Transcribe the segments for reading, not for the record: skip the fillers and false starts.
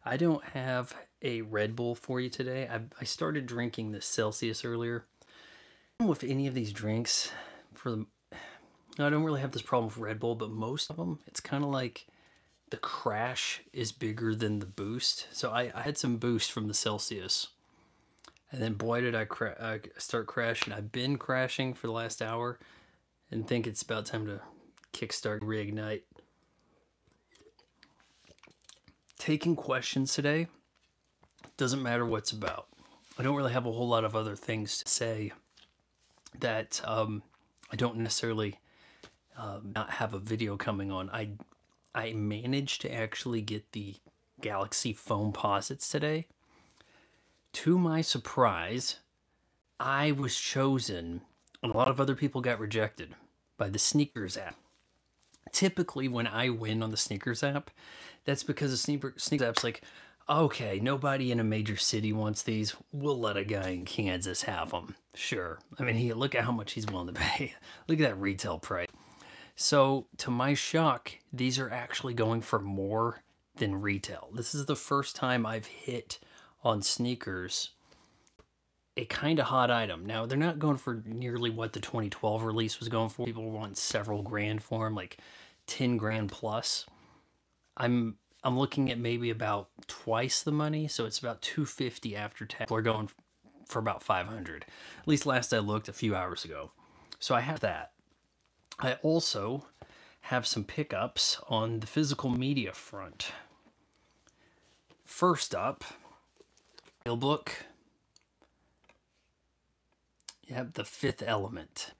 I don't have a Red Bull for you today. I started drinking this Celsius earlier. With any of these drinks, I don't really have this problem with Red Bull, but most of them, it's kind of like the crash is bigger than the boost. So I had some boost from the Celsius, and then boy did I start crashing. I've been crashing for the last hour, and think it's about time to kickstart, reignite. Taking questions today. Doesn't matter what's about. I don't really have a whole lot of other things to say that I don't necessarily not have a video coming on. I managed to actually get the Galaxy Foamposites today. To my surprise, I was chosen, and a lot of other people got rejected by the Sneakers app. Typically, when I win on the Sneakers app, that's because the Sneakers app's like, okay, nobody in a major city wants these. We'll let a guy in Kansas have them. Sure. I mean, look at how much he's willing to pay. Look at that retail price. So, to my shock, these are actually going for more than retail. This is the first time I've hit on sneakers a kind of hot item. Now, they're not going for nearly what the 2012 release was going for. People want several grand for them, like 10 grand plus. I'm looking at maybe about twice the money, so it's about $250 after tax. We're going for about $500. At least last I looked a few hours ago. So I have that. I also have some pickups on the physical media front. First up, Steelbook. You have The Fifth Element.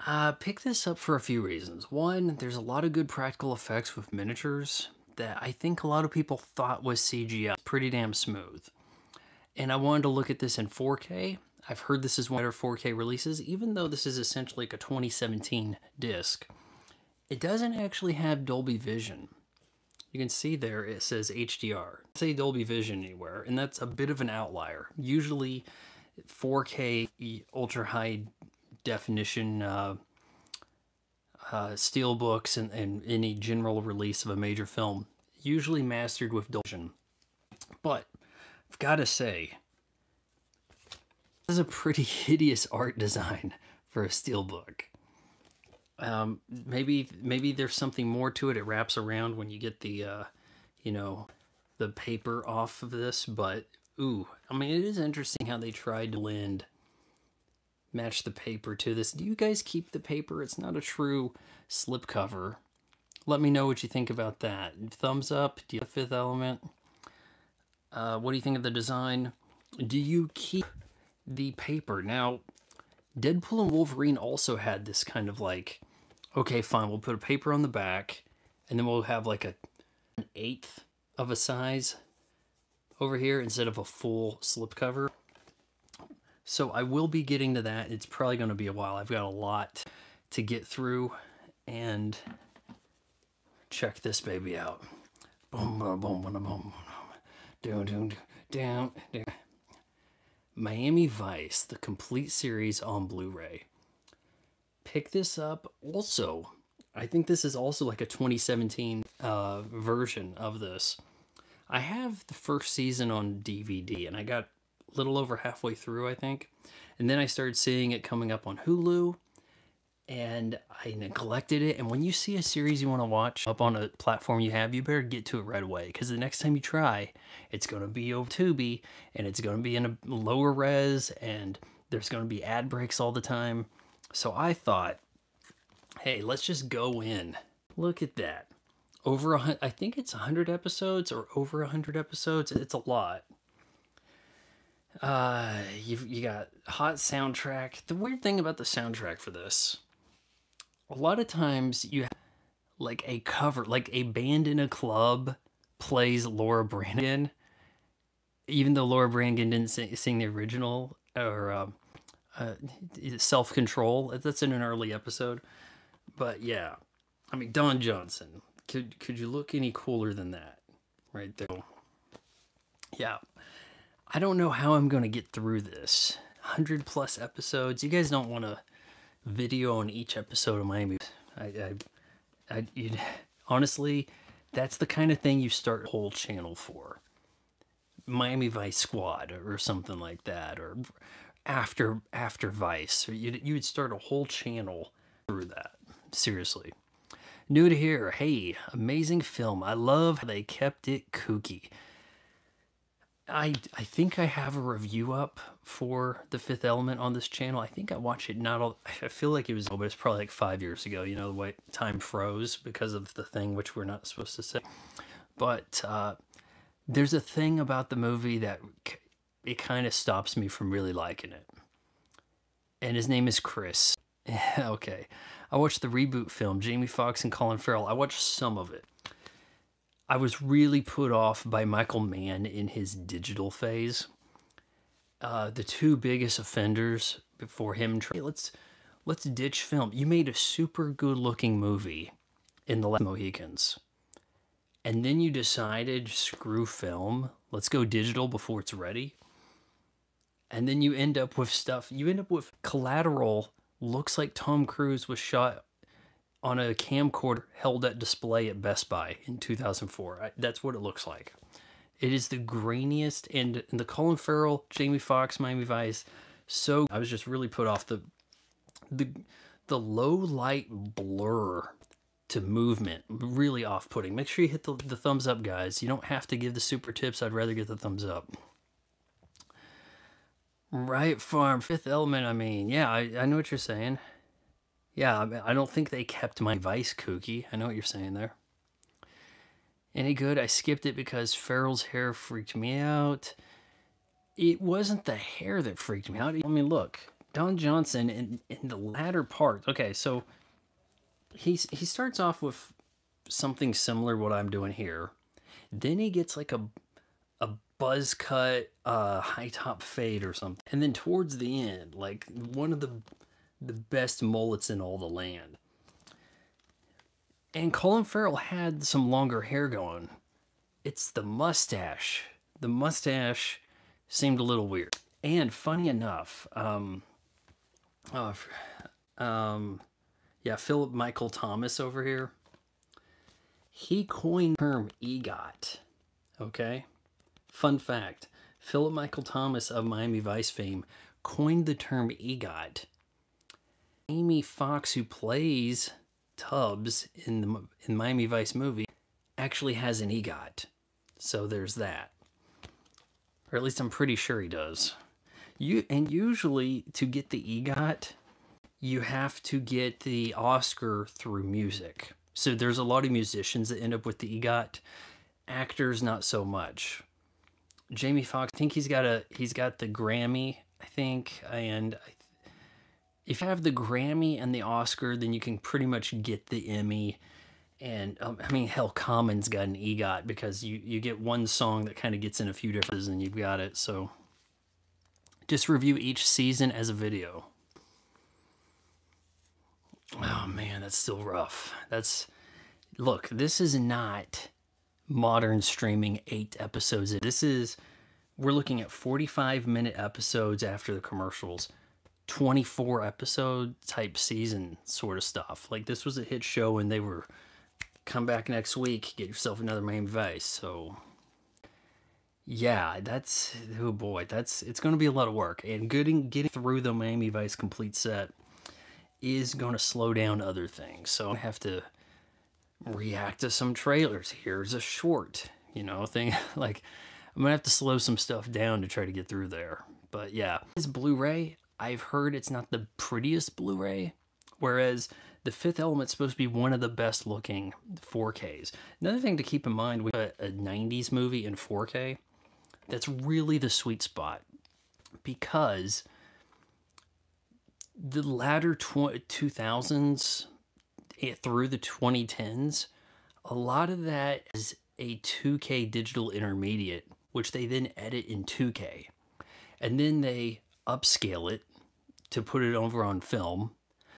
I picked this up for a few reasons. One, there's a lot of good practical effects with miniatures that I think a lot of people thought was CGI. Pretty damn smooth. And I wanted to look at this in 4K. I've heard this is one of their 4K releases, even though this is essentially like a 2017 disc. It doesn't actually have Dolby Vision. You can see there it says HDR. It doesn't say Dolby Vision anywhere, and that's a bit of an outlier. Usually 4K ultra high definition steelbooks and any general release of a major film usually mastered with Dolby Vision. But I've got to say, this is a pretty hideous art design for a steelbook. Maybe there's something more to it. It wraps around when you get the the paper off of this, but ooh, I mean, it is interesting how they tried to match the paper to this. Do you guys keep the paper? It's not a true slipcover. Let me know what you think about that. Thumbs up. Do you have Fifth Element? What do you think of the design? Do you keep the paper? Now, Deadpool and Wolverine also had this kind of like, okay, fine, we'll put a paper on the back, and then we'll have like an eighth of a size over here instead of a full slipcover. So I will be getting to that. It's probably going to be a while. I've got a lot to get through, and check this baby out. Boom, boom, boom, boom, boom, down, down, down, down. Miami Vice, the complete series on Blu-ray. Pick this up. Also, I think this is also like a 2017 version of this. I have the first season on DVD, and I got a little over halfway through, I think. And then I started seeing it coming up on Hulu, and I neglected it. And when you see a series you want to watch up on a platform you have, you better get to it right away, because the next time you try, it's going to be over Tubi, and it's going to be in a lower res, and there's going to be ad breaks all the time. So I thought, hey, let's just go in. Look at that. I think it's 100 episodes or over 100 episodes. It's a lot. You got hot soundtrack. The weird thing about the soundtrack for this, a lot of times you have like a cover, like a band in a club plays Laura Branigan, even though Laura Branigan didn't sing the original, or Self-Control. That's in an early episode. But yeah, I mean, Don Johnson. Could you look any cooler than that? Right there. Yeah. I don't know how I'm going to get through this. 100 plus episodes. You guys don't want a video on each episode of Miami. Honestly, That's the kind of thing you start a whole channel for. Miami Vice Squad or something like that, or after Vice. Or you would start a whole channel through that. Seriously. New to here, hey, amazing film. I love how they kept it kooky. I think I have a review up for The Fifth Element on this channel. I think I watched it not all. I feel like it was, but it's probably like 5 years ago. You know, the way time froze because of the thing which we're not supposed to say. But there's a thing about the movie that it kind of stops me from really liking it. And his name is Chris. Okay. I watched the reboot film, Jamie Foxx and Colin Farrell. I watched some of it. I was really put off by Michael Mann in his digital phase. The two biggest offenders before him, let's ditch film. You made a super good looking movie in The Last Mohicans. And then you decided, screw film, let's go digital before it's ready. And then you end up with stuff, you end up with Collateral, looks like Tom Cruise was shot on a camcorder held at display at Best Buy in 2004. That's what it looks like. It is the grainiest, and the Colin Farrell, Jamie Foxx, Miami Vice, so I was just really put off the low light blur to movement, really off-putting. Make sure you hit the thumbs up, guys. You don't have to give the super tips. I'd rather get the thumbs up. Right Farm, Fifth Element, I mean, yeah, I know what you're saying. Yeah, I don't think they kept my Vice kooky. I know what you're saying there. Any good? I skipped it because Farrell's hair freaked me out. It wasn't the hair that freaked me out. I mean, look, Don Johnson in the latter part. Okay, so he starts off with something similar to what I'm doing here. Then he gets like a buzz cut, high top fade or something. And then towards the end, like one of the best mullets in all the land. And Colin Farrell had some longer hair going. It's the mustache. The mustache seemed a little weird. And funny enough, yeah, Philip Michael Thomas over here, he coined the term EGOT. Okay? Fun fact, Philip Michael Thomas of Miami Vice fame coined the term EGOT. Jamie Foxx, who plays Tubbs in the Miami Vice movie, actually has an EGOT. So there's that. Or at least I'm pretty sure he does. And usually to get the EGOT, you have to get the Oscar through music. So there's a lot of musicians that end up with the EGOT. Actors, not so much. Jamie Foxx, I think he's got the Grammy, I think, and if you have the Grammy and the Oscar, then you can pretty much get the Emmy. And I mean, hell, Common's got an EGOT because you get one song that kind of gets in a few differences and you've got it. So just review each season as a video. Oh man, that's still rough. Look, this is not modern streaming 8 episodes. We're looking at 45-minute episodes after the commercials. 24 episode type season sort of stuff. Like this was a hit show and they were come back next week, get yourself another Miami Vice. So yeah, oh boy, it's going to be a lot of work, and getting through the Miami Vice complete set is going to slow down other things. So I have to react to some trailers. Here's a short, thing. Like I'm going to have to slow some stuff down to try to get through there. But yeah, this Blu-ray, I've heard it's not the prettiest Blu-ray, whereas The Fifth Element's supposed to be one of the best looking 4Ks. Another thing to keep in mind with a 90s movie in 4K, that's really the sweet spot, because the latter 2000s through the 2010s, a lot of that is a 2K digital intermediate, which they then edit in 2K. And then they upscale it to put it over on film,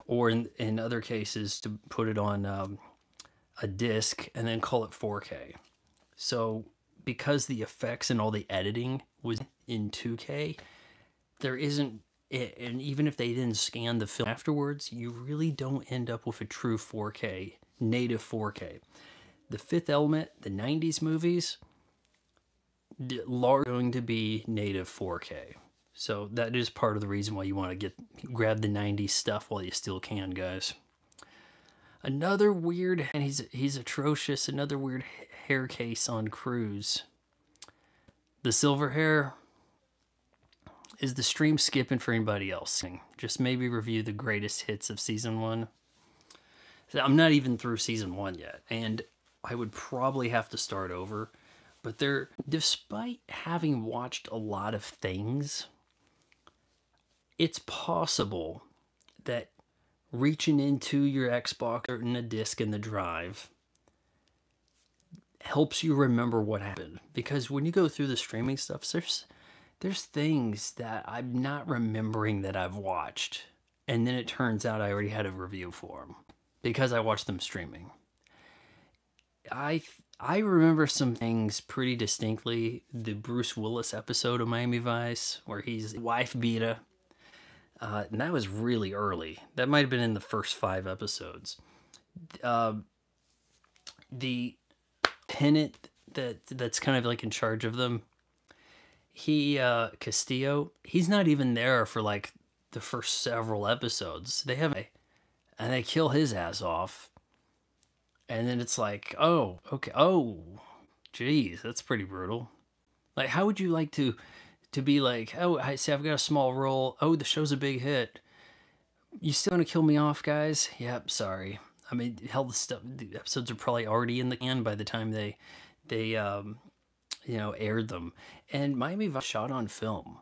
or in other cases to put it on a disc and then call it 4K. So because the effects and all the editing was in 2K, there isn't, and even if they didn't scan the film afterwards, you really don't end up with a true 4K, native 4K. The Fifth Element, the 90s movies, largely going to be native 4K. So that is part of the reason why you want to grab the 90s stuff while you still can, guys. Another weird, and he's atrocious, another weird hair case on Cruz. The silver hair is the stream skipping for anybody else. Just maybe review the greatest hits of season 1. I'm not even through season 1 yet, and I would probably have to start over. But despite having watched a lot of things, it's possible that reaching into your Xbox or in a disc in the drive helps you remember what happened. Because when you go through the streaming stuff, there's things that I'm not remembering that I've watched. And then it turns out I already had a review for them because I watched them streaming. I remember some things pretty distinctly. The Bruce Willis episode of Miami Vice, where he's wife beater. And that was really early. That might have been in the first 5 episodes. The tenant that's kind of like in charge of them, Castillo, he's not even there for like the first several episodes. And they kill his ass off. And then it's like, oh, okay, oh, geez, that's pretty brutal. Like, how would you like to be like, oh, I see, I've got a small role. Oh, the show's a big hit. You still want to kill me off, guys? Yep, sorry. I mean, hell, the episodes are probably already in the can by the time they aired them. And Miami Vice shot on film.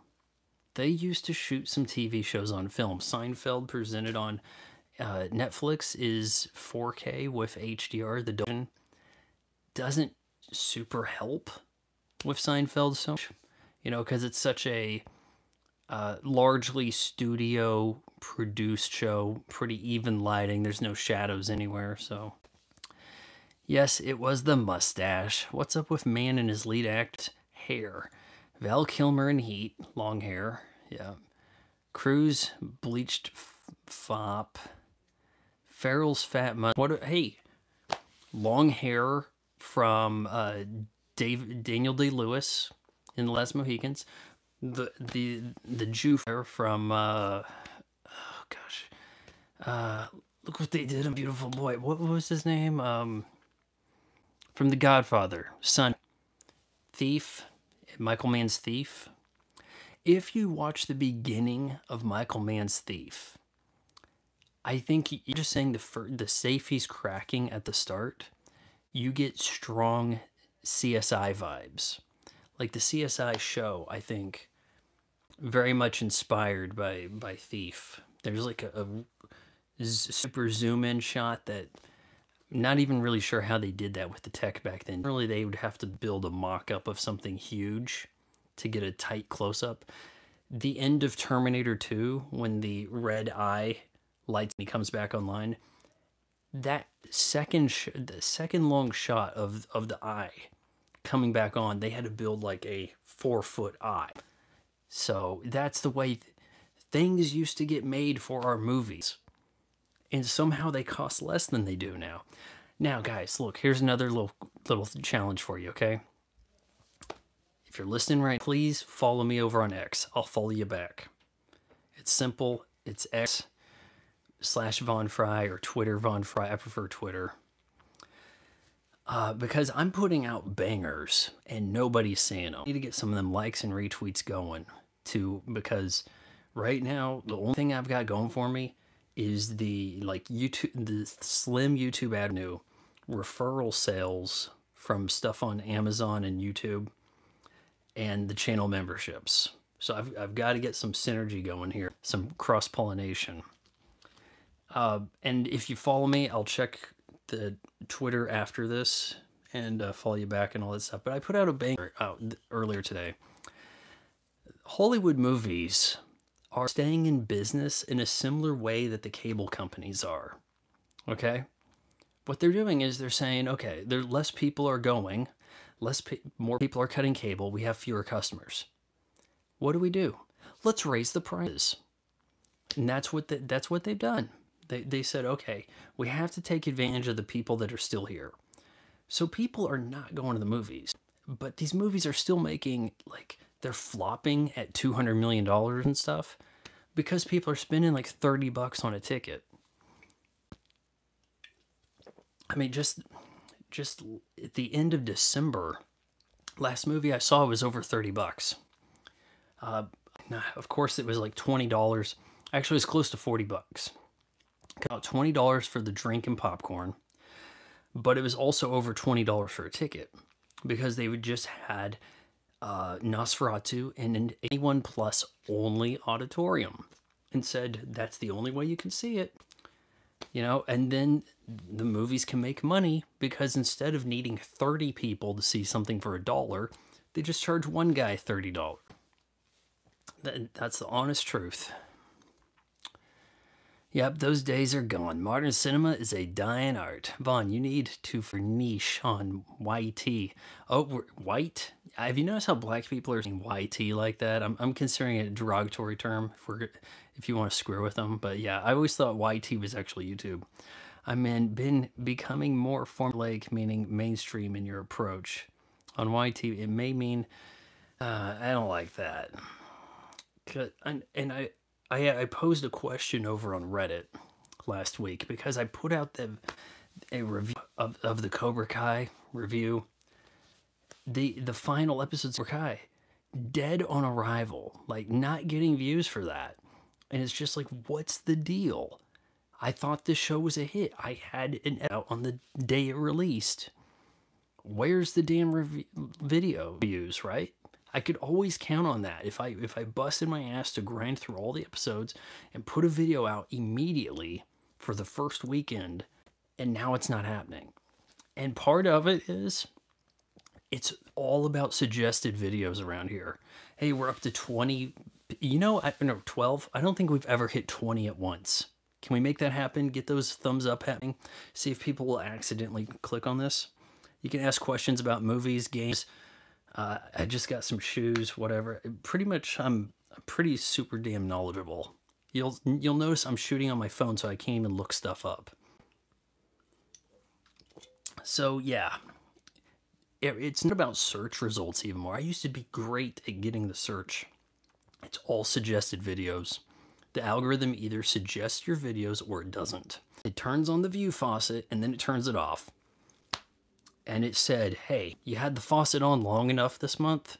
They used to shoot some TV shows on film. Seinfeld presented on Netflix is 4K with HDR. The Dolby doesn't super help with Seinfeld so much, because it's such a largely studio produced show, pretty even lighting. There's no shadows anywhere. So yes, it was the mustache. What's up with man and his lead act hair? Val Kilmer in Heat, long hair. Yeah. Cruz, bleached fop. Farrell's fat mustache. Hey, long hair from Daniel Day-Lewis in The Last Mohicans. The Jew from look what they did in Beautiful Boy. What was his name? From The Godfather, son, Thief, Michael Mann's Thief. If you watch the beginning of Michael Mann's Thief, I think you're just saying the safe he's cracking at the start, you get strong CSI vibes. Like the CSI show, I think, very much inspired by Thief. There's like a super zoom in shot that I'm not even really sure how they did that with the tech back then. Really, they would have to build a mock-up of something huge to get a tight close-up. The end of Terminator 2, when the red eye lights and he comes back online, that the second long shot of the eye coming back on, they had to build like a 4-foot eye. So that's the way things used to get made for our movies. And somehow they cost less than they do now. Now, guys, look, here's another little challenge for you, okay? If you're listening right, please follow me over on X. I'll follow you back. It's simple. It's X/Von Fry or Twitter Von Fry. I prefer Twitter. Because I'm putting out bangers and nobody's seeing them. I need to get some of them likes and retweets going too, because right now the only thing I've got going for me is the slim YouTube avenue referral sales from stuff on Amazon and YouTube and the channel memberships. So I've got to get some synergy going here, some cross-pollination. And if you follow me, I'll check the Twitter after this and follow you back and all that stuff. But I put out a banger earlier today. Hollywood movies are staying in business in a similar way that the cable companies are. Okay? What they're doing is they're saying, okay, less people are going, more people are cutting cable, we have fewer customers. What do? Let's raise the prices. And that's what they've done. They said, okay, we have to take advantage of the people that are still here. So people are not going to the movies, but these movies are still making, like, they're flopping at $200 million and stuff because people are spending like $30 on a ticket. I mean, just at the end of December, last movie I saw was over $30. Of course, it was like $20. Actually, it was close to $40. About $20 for the drink and popcorn, but it was also over $20 for a ticket because they would just had Nosferatu in an 81 plus only auditorium and said that's the only way you can see it. You know, and then the movies can make money because instead of needing 30 people to see something for $1, they just charge one guy $30. That's the honest truth. Yep, those days are gone. Modern cinema is a dying art. Vaughn, you need to for niche on YT. Oh, white? Have you noticed how black people are saying YT like that? I'm considering it a derogatory term if you want to square with them. But yeah, I always thought YT was actually YouTube. I mean, been becoming more formulaic, meaning mainstream in your approach. On YT, it may mean, I don't like that. And I posed a question over on Reddit last week because I put out a review of the Cobra Kai review. The final episodes of Cobra Kai, dead on arrival, like not getting views for that. And it's just like, what's the deal? I thought this show was a hit. I had an out on the day it released. Where's the damn video views, right? I could always count on that. If I busted my ass to grind through all the episodes and put a video out immediately for the first weekend, and now it's not happening. And part of it is it's all about suggested videos around here. Hey, we're up to 20, you know, no, 12. I don't think we've ever hit 20 at once. Can we make that happen? Get those thumbs up happening. See if people will accidentally click on this. You can ask questions about movies, games. I just got some shoes, whatever. Pretty much, I'm pretty super damn knowledgeable. You'll notice I'm shooting on my phone, so I can't even look stuff up. So yeah, it's not about search results anymore. I used to be great at getting the search. It's all suggested videos. The algorithm either suggests your videos or it doesn't. It turns on the view faucet and then it turns it off. And it said, hey, you had the faucet on long enough this month.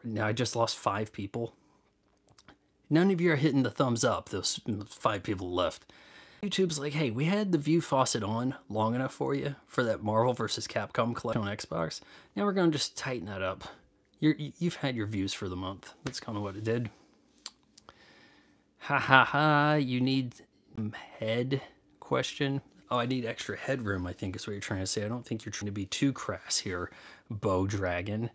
Now I just lost 5 people. None of you are hitting the thumbs up, those 5 people left. YouTube's like, hey, we had the view faucet on long enough for you for that Marvel vs. Capcom collection on Xbox. Now we're going to just tighten that up. You've had your views for the month. That's kind of what it did. Ha ha ha, you need head question. Oh, I need extra headroom, I think is what you're trying to say. I don't think you're trying to be too crass here, Bow Dragon.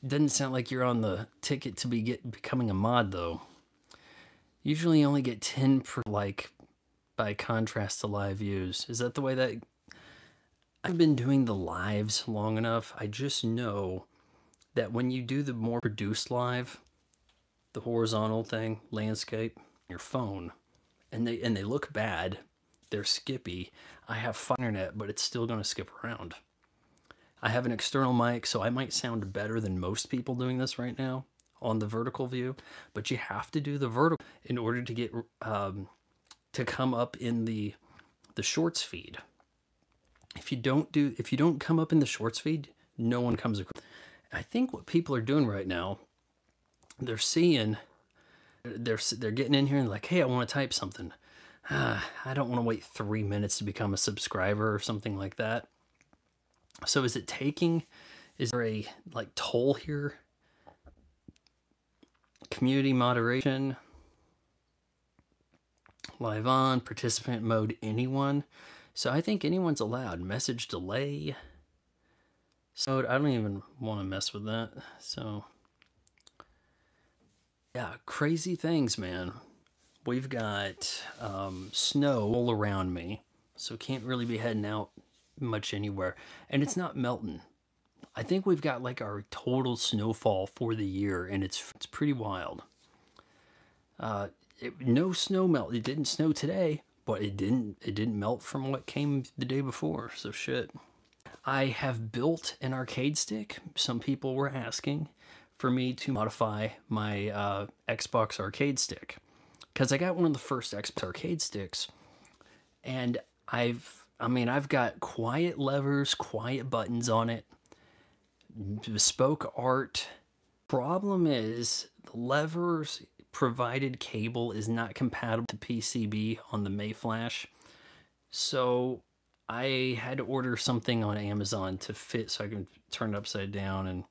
Doesn't sound like you're on the ticket to becoming a mod, though. Usually you only get 10 per like, by contrast to live views. Is that the way that... I've been doing the lives long enough. I just know that when you do the more produced live, the horizontal thing, landscape, your phone, and they look bad, they're skippy. I have fun internet, but it's still going to skip around. I have an external mic, so I might sound better than most people doing this right now on the vertical view, but you have to do the vertical in order to get to come up in the shorts feed. If you don't come up in the shorts feed, no one comes across. I think what people are doing right now, they're getting in here and like, hey, I want to type something. I don't want to wait 3 minutes to become a subscriber or something like that. So is there a like toll here? Community moderation, live on, participant mode, anyone. So I think anyone's allowed. Message delay. So I don't even want to mess with that. So yeah, crazy things, man. We've got snow all around me, so can't really be heading out much anywhere. And it's not melting. I think we've got like our total snowfall for the year, and it's pretty wild. No snow melt. It didn't snow today, but it didn't melt from what came the day before. So shit. I have built an arcade stick. Some people were asking for me to modify my Xbox arcade stick because I got one of the first Xbox arcade sticks, and I've got quiet levers, quiet buttons on it, bespoke art. Problem is the levers provided cable is not compatible to PCB on the Mayflash, so I had to order something on Amazon to fit so I can turn it upside down and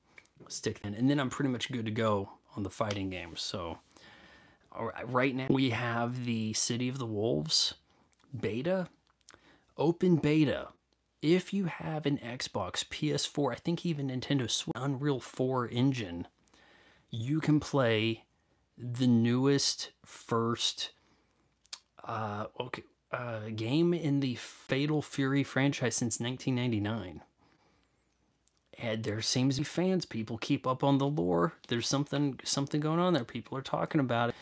stick in, and then I'm pretty much good to go on the fighting games. So right now we have the City of the Wolves beta, open beta. If you have an Xbox, PS4, I think even Nintendo Switch, Unreal 4 engine, you can play the newest first game in the Fatal Fury franchise since 1999. And there seems to be fans. People keep up on the lore. There's something going on there. People are talking about it.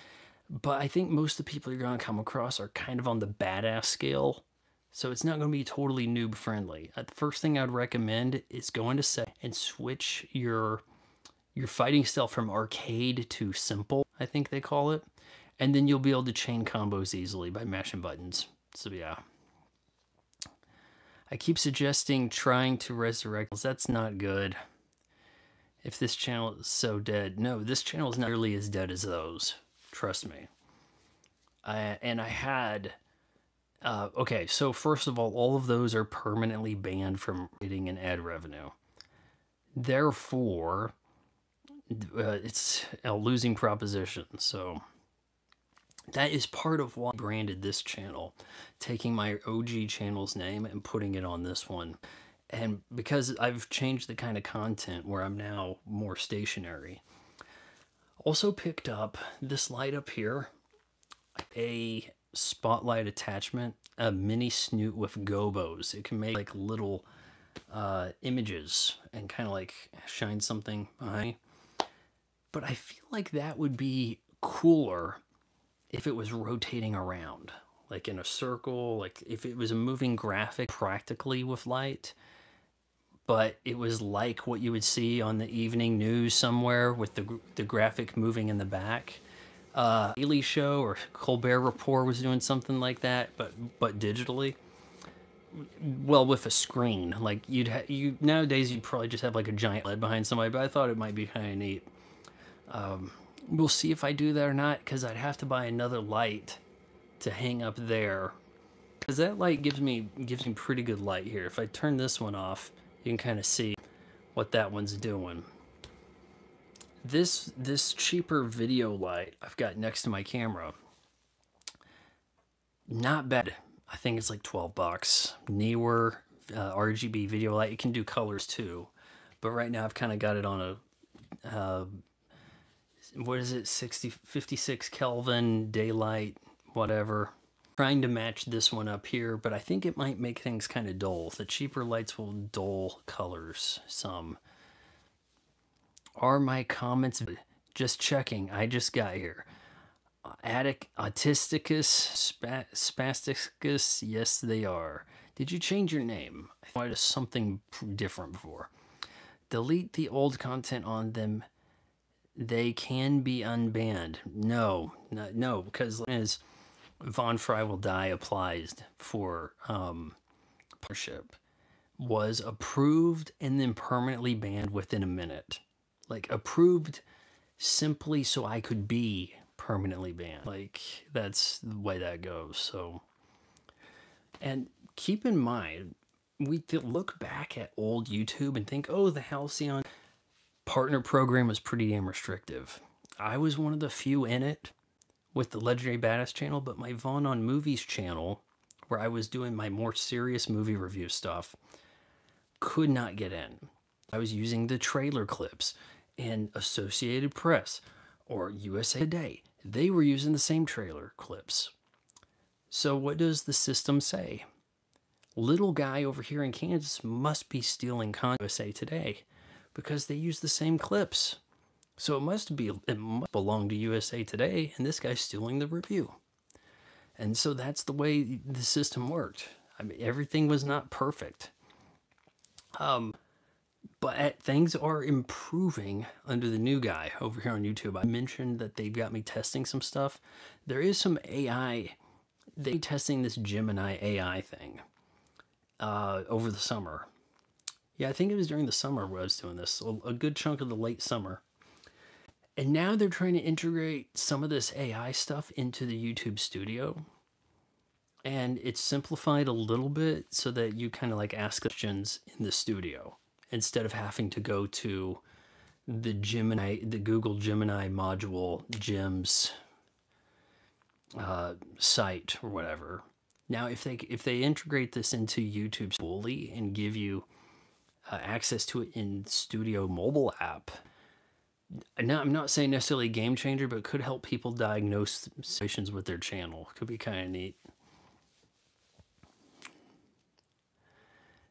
But I think most of the people you're going to come across are kind of on the badass scale. So it's not going to be totally noob friendly. The first thing I'd recommend is going to set and switch your fighting style from arcade to simple, I think they call it. And then you'll be able to chain combos easily by mashing buttons. So yeah. I keep suggesting trying to resurrect. That's not good. If this channel is so dead. No, this channel is not nearly as dead as those. Trust me. Okay, so first of all of those are permanently banned from getting an ad revenue. Therefore, it's a losing proposition. So that is part of why I branded this channel, taking my OG channel's name and putting it on this one. And because I've changed the kind of content where I'm now more stationary. Also picked up this light up here, a spotlight attachment, a mini snoot with gobos. It can make like little images and kind of like shine something behind. But I feel like that would be cooler if it was rotating around, like in a circle, like if it was a moving graphic practically with light, but it was like what you would see on the evening news somewhere with the graphic moving in the back. Daily Show or Colbert Report was doing something like that, but digitally. Well, with a screen, like nowadays you'd probably just have like a giant LED behind somebody, but I thought it might be kind of neat. We'll see if I do that or not, because I'd have to buy another light to hang up there, because that light gives me pretty good light here. If I turn this one off, you can kind of see what that one's doing. This cheaper video light I've got next to my camera, not bad. I think it's like 12 bucks. Neewer RGB video light. It can do colors too, but right now I've kind of got it on a what is it, 56 Kelvin daylight, whatever. Trying to match this one up here, but I think it might make things kind of dull. The cheaper lights will dull colors some. Are my comments just checking? I just got here. Autisticus, Spasticus, yes they are. Did you change your name? I thought it was something different before. Delete the old content on them. They can be unbanned. No, because as Von Fry Will Die applies for partnership, was approved and then permanently banned within a minute. Like approved simply so I could be permanently banned. Like that's the way that goes. So, and keep in mind, we look back at old YouTube and think, oh, the Halcyon partner program was pretty damn restrictive. I was one of the few in it with the Legendary Badass channel, but my Vaughn on Movies channel, where I was doing my more serious movie review stuff, could not get in. I was using the trailer clips, and Associated Press or USA Today, they were using the same trailer clips. So what does the system say? Little guy over here in Kansas must be stealing content USA Today, because they use the same clips. So it must belong to USA Today, and this guy's stealing the review. And so that's the way the system worked. I mean, everything was not perfect. But things are improving under the new guy over here on YouTube. I mentioned that they've got me testing some stuff. There is some AI. They testing this Gemini AI thing over the summer. Yeah, I think it was during the summer where I was doing this. A good chunk of the late summer. And now they're trying to integrate some of this AI stuff into the YouTube studio. And it's simplified a little bit so that you kind of like ask questions in the studio instead of having to go to the Google Gemini module, GEMS site or whatever. Now, if they integrate this into YouTube fully and give you access to it in Studio mobile app, now I'm not saying necessarily a game changer, but it could help people diagnose situations with their channel. Could be kind of neat.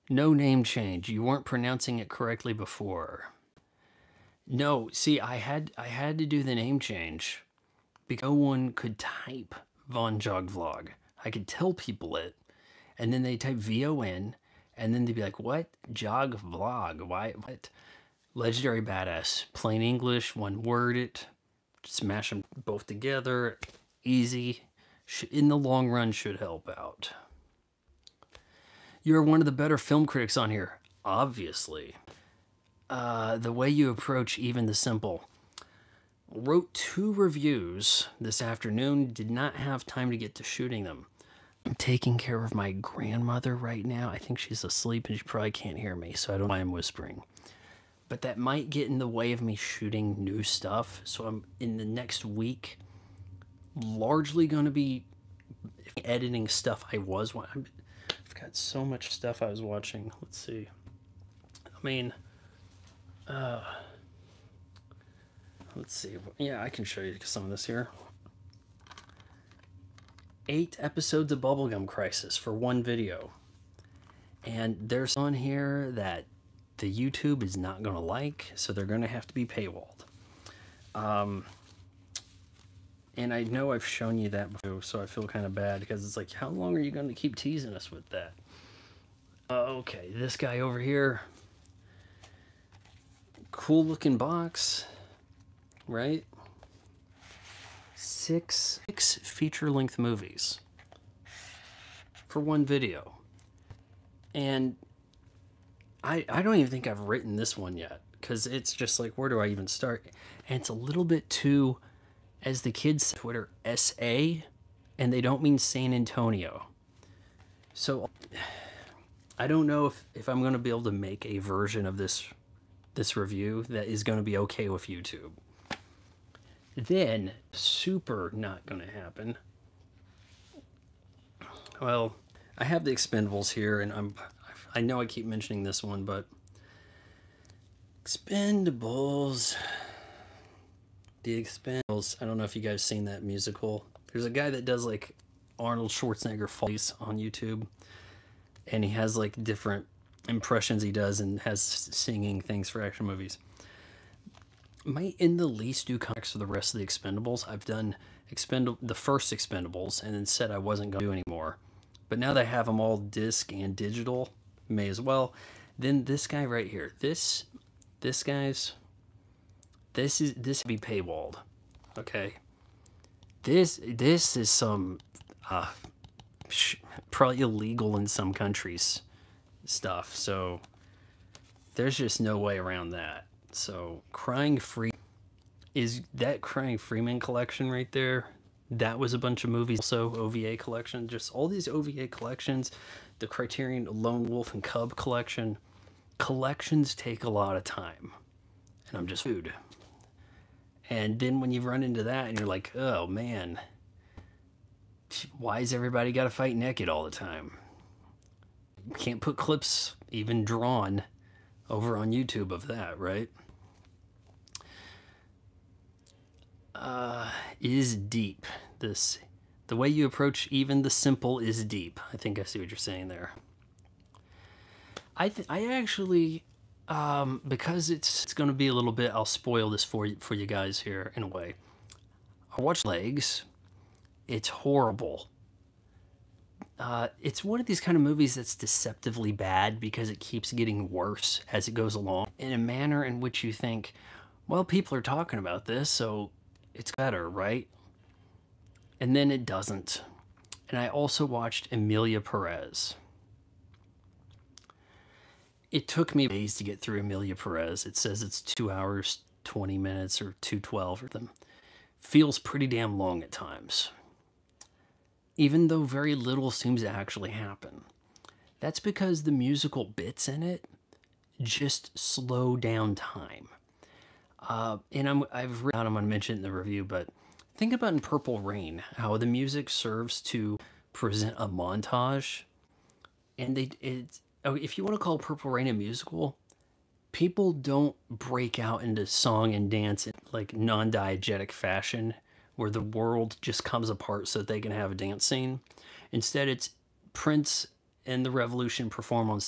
No name change. You weren't pronouncing it correctly before. No, see, I had to do the name change because no one could type Von Jog Vlog. I could tell people it, and then they type VON, and then they'd be like, "What? Jog Vlog? Why? What?" Legendary Badass. Plain English, one word it. Smash them both together. Easy. In the long run, should help out. You're one of the better film critics on here, obviously. The way you approach even the simple. Wrote 2 reviews this afternoon, did not have time to get to shooting them. I'm taking care of my grandmother right now. I think she's asleep and she probably can't hear me, so I don't know why I'm whispering. But that might get in the way of me shooting new stuff. So I'm in the next week largely going to be editing stuff I was watching. I've got so much stuff I was watching. Let's see. I mean, let's see. Yeah, I can show you some of this here. 8 episodes of Bubblegum Crisis for one video. And there's on here that the YouTube is not going to like, so they're going to have to be paywalled. And I know I've shown you that before, so I feel kind of bad because it's like, how long are you going to keep teasing us with that? Okay, this guy over here. Cool looking box, right? 6 feature-length movies for one video. And I don't even think I've written this one yet because it's just like, where do I even start? And it's a little bit too, as the kids say on Twitter, SA, and they don't mean San Antonio. So I don't know if I'm going to be able to make a version of this review that is going to be okay with YouTube. Then, super not going to happen. Well, I have the Expendables here, and I know I keep mentioning this one, but Expendables. The Expendables. I don't know if you guys seen that musical. There's a guy that does like Arnold Schwarzenegger voice on YouTube, and he has like different impressions he does and has singing things for action movies. Might in the least do comics for the rest of the Expendables. I've done the first Expendables and then said I wasn't going to do anymore. But now that I have them all disc and digital, may as well. Then this guy right here. This be paywalled. Okay. This is some probably illegal in some countries stuff. So there's just no way around that. So Crying Freeman is that Crying Freeman collection right there. That was a bunch of movies. Also OVA collection. Just all these OVA collections. The Criterion Lone Wolf and Cub collection. Collections take a lot of time. And I'm just food. And then when you run into that and you're like, oh man, why is everybody got to fight naked all the time? You can't put clips even drawn over on YouTube of that, right? Is deep. The way you approach even the simple is deep. I think I see what you're saying there. I actually, because it's going to be a little bit, I'll spoil this for you guys here in a way. I watched Legs. It's horrible. It's one of these kind of movies that's deceptively bad because it keeps getting worse as it goes along in a manner in which you think, well, people are talking about this, so it's better, right? And then it doesn't. And I also watched Emilia Perez. It took me days to get through Emilia Perez. It says it's 2 hours, 20 minutes, or 2:12 or them. Feels pretty damn long at times, even though very little seems to actually happen. That's because the musical bits in it just slow down time. And I've written, I'm going to mention it in the review, but think about in Purple Rain, how the music serves to present a montage. And if you want to call Purple Rain a musical, people don't break out into song and dance in like non-diegetic fashion where the world just comes apart so that they can have a dance scene. Instead, it's Prince and the Revolution perform on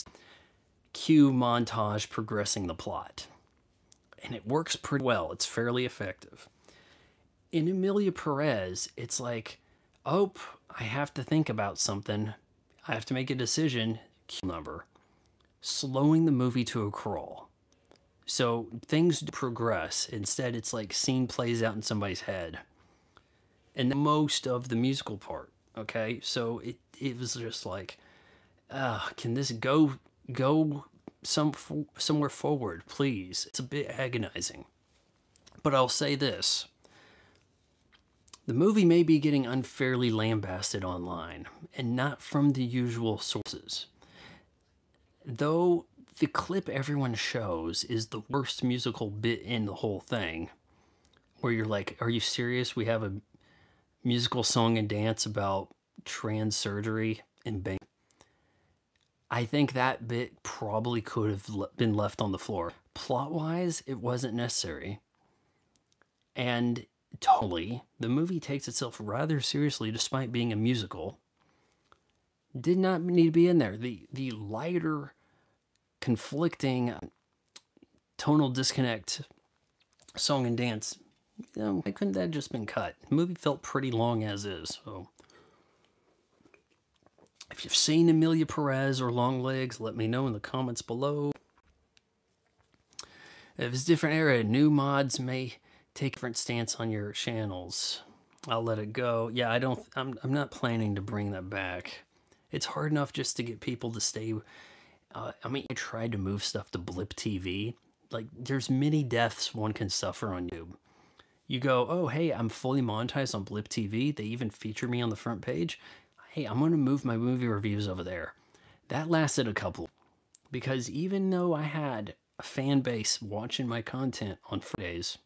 cue montage progressing the plot. And it works pretty well. It's fairly effective. In Emilia Perez, it's like, oh, I have to think about something. I have to make a decision. Cue number. Slowing the movie to a crawl. So things progress. Instead, it's like scene plays out in somebody's head. And most of the musical part, okay? So it was just like, can this go somewhere forward, please? It's a bit agonizing. But I'll say this. The movie may be getting unfairly lambasted online, and not from the usual sources. Though the clip everyone shows is the worst musical bit in the whole thing, where you're like, are you serious? We have a musical song and dance about trans surgery in Bangladesh. I think that bit probably could have been left on the floor. Plot-wise, it wasn't necessary. And totally, the movie takes itself rather seriously despite being a musical. Did not need to be in there. The lighter, conflicting, tonal disconnect song and dance, why couldn't that have just been cut? The movie felt pretty long as is, so if you've seen Emilia Perez or Longlegs, let me know in the comments below. If it's a different era, new mods may take a different stance on your channels. I'll let it go. Yeah, I'm not planning to bring that back. It's hard enough just to get people to stay. I mean, I tried to move stuff to Blip TV. Like, there's many deaths one can suffer on YouTube. You go, oh, hey, I'm fully monetized on Blip TV. They even feature me on the front page. Hey, I'm going to move my movie reviews over there. That lasted a couple. Because even though I had a fan base watching my content on Fridays,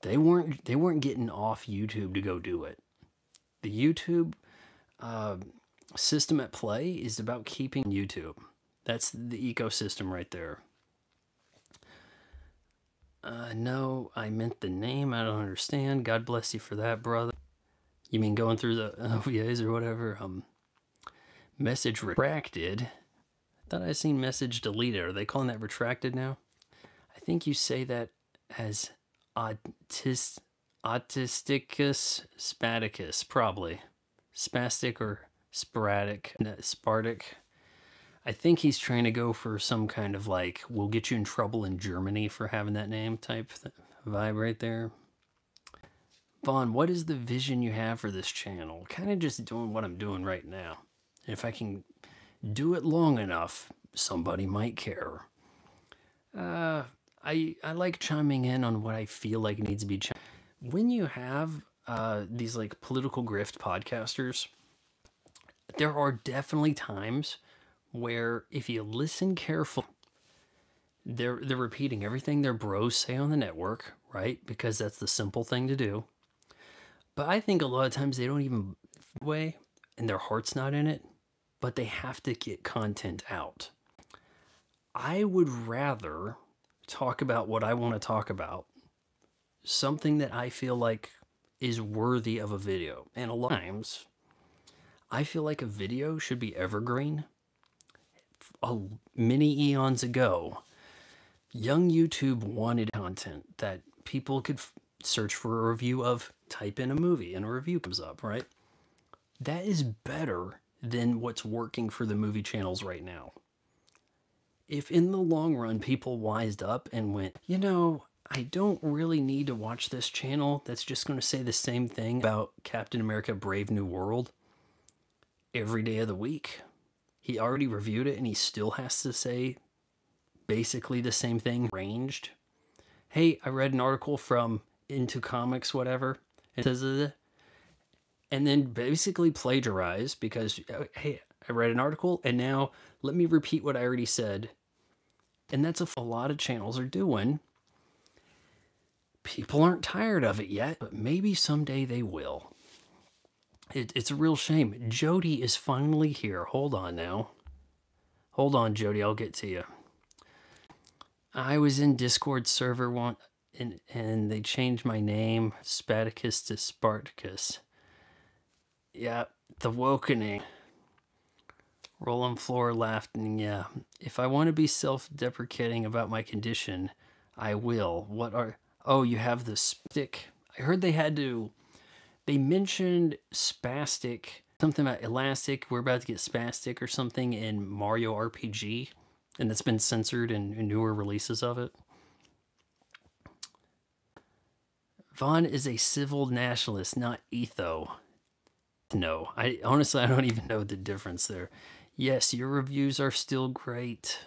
they weren't getting off YouTube to go do it. The YouTube system at play is about keeping YouTube. That's the ecosystem right there. No, I meant the name. I don't understand. God bless you for that, brother. You mean going through the OVAs or whatever? Message retracted. I thought I seen message deleted. Are they calling that retracted now? I think you say that as autisticus spaticus, probably. Spastic or sporadic, Spartic. I think he's trying to go for some kind of like, we'll get you in trouble in Germany for having that name type vibe right there. Vaughn, what is the vision you have for this channel? Kind of just doing what I'm doing right now. If I can do it long enough, somebody might care. I like chiming in on what I feel like needs to be chimed. When you have these like political grift podcasters, there are definitely times where if you listen carefully, they're repeating everything their bros say on the network, right? Because that's the simple thing to do. But I think a lot of times they don't even way, and their heart's not in it, but they have to get content out. I would rather talk about what I want to talk about, something that I feel like is worthy of a video. And a lot of times, I feel like a video should be evergreen. Many eons ago, young YouTube wanted content that people could search for a review of, type in a movie, and a review comes up, right? That is better than what's working for the movie channels right now. If in the long run people wised up and went, you know, I don't really need to watch this channel that's just going to say the same thing about Captain America Brave New World every day of the week. He already reviewed it and he still has to say basically the same thing ranged. Hey, I read an article from Into Comics, whatever. It says, and then basically plagiarize because, hey, I read an article and now let me repeat what I already said. And that's a lot of channels are doing. People aren't tired of it yet, but maybe someday they will. It's a real shame. Jody is finally here. Hold on now. Hold on, Jody. I'll get to you. I was in Discord server once, and they changed my name, Spartacus to Spartacus. Yeah, the Wokening. Roland Floor laughed, and yeah, if I want to be self-deprecating about my condition, I will. What are... Oh, you have the stick. I heard they had to... They mentioned spastic, something about elastic. We're about to get spastic or something in Mario RPG, and that's been censored in newer releases of it. Vaughn is a civil nationalist, not etho. No, honestly, I don't even know the difference there. Yes, your reviews are still great.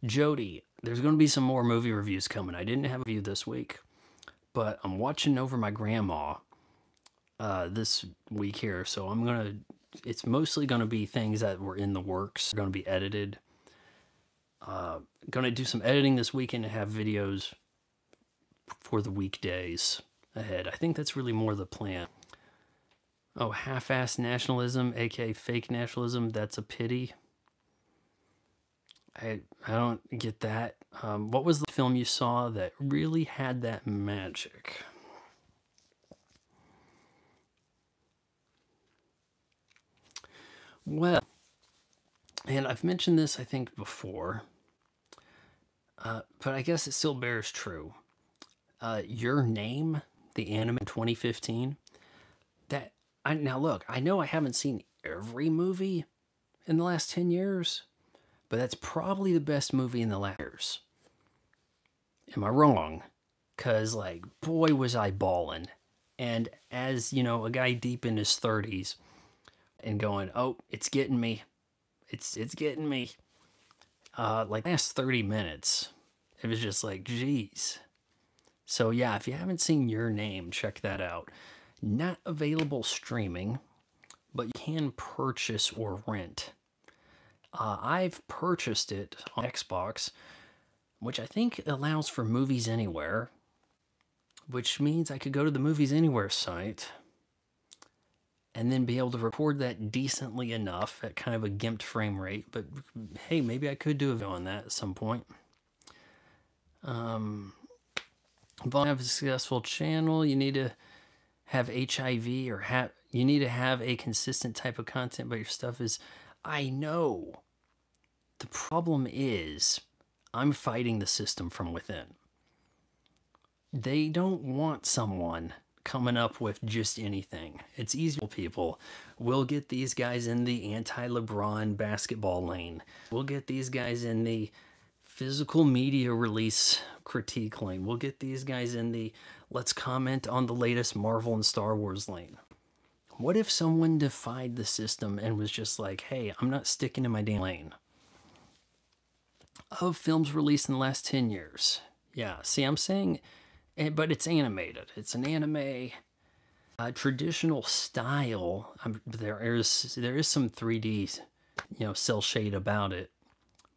Jody, there's going to be some more movie reviews coming. I didn't have a review this week, but I'm watching over my grandma this week here. So it's mostly going to be things that were in the works. They're going to be edited. Going to do some editing this weekend and have videos for the weekdays ahead. I think that's really more the plan. Oh, half-assed nationalism, aka fake nationalism, that's a pity. I don't get that. What was the film you saw that really had that magic? Well, and I've mentioned this, I think, before, but I guess it still bears true. Your Name, the anime in 2015, now look, I know I haven't seen every movie in the last 10 years, but that's probably the best movie in the last years. Am I wrong? Because, like, boy, was I ballin'. And as, you know, a guy deep in his 30s and going, oh, it's getting me. It's getting me. Like, last 30 minutes, it was just like, geez. So, yeah, if you haven't seen Your Name, check that out. Not available streaming, but you can purchase or rent. I've purchased it on Xbox, which I think allows for Movies Anywhere, which means I could go to the Movies Anywhere site and then be able to record that decently enough at kind of a gimped frame rate. But hey, maybe I could do a video on that at some point. If you have a successful channel, you need to have HIV or you need to have a consistent type of content, but your stuff is... I know. The problem is I'm fighting the system from within. They don't want someone coming up with just anything. It's easy for people. We'll get these guys in the anti-LeBron basketball lane. We'll get these guys in the physical media release critique lane. We'll get these guys in the let's comment on the latest Marvel and Star Wars lane. What if someone defied the system and was just like, hey, I'm not sticking in my damn lane? Of films released in the last 10 years. Yeah, see, I'm saying, but it's animated. It's an anime traditional style. There is some 3D, you know, cell shade about it.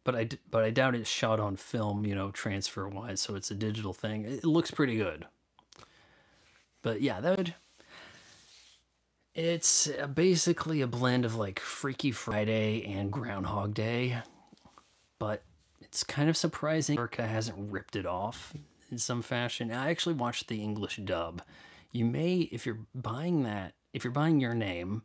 But I doubt it's shot on film, you know, transfer-wise, so it's a digital thing. It looks pretty good. But yeah, it's basically a blend of like Freaky Friday and Groundhog Day. But it's kind of surprising America hasn't ripped it off in some fashion. I actually watched the English dub. You may, if you're buying Your Name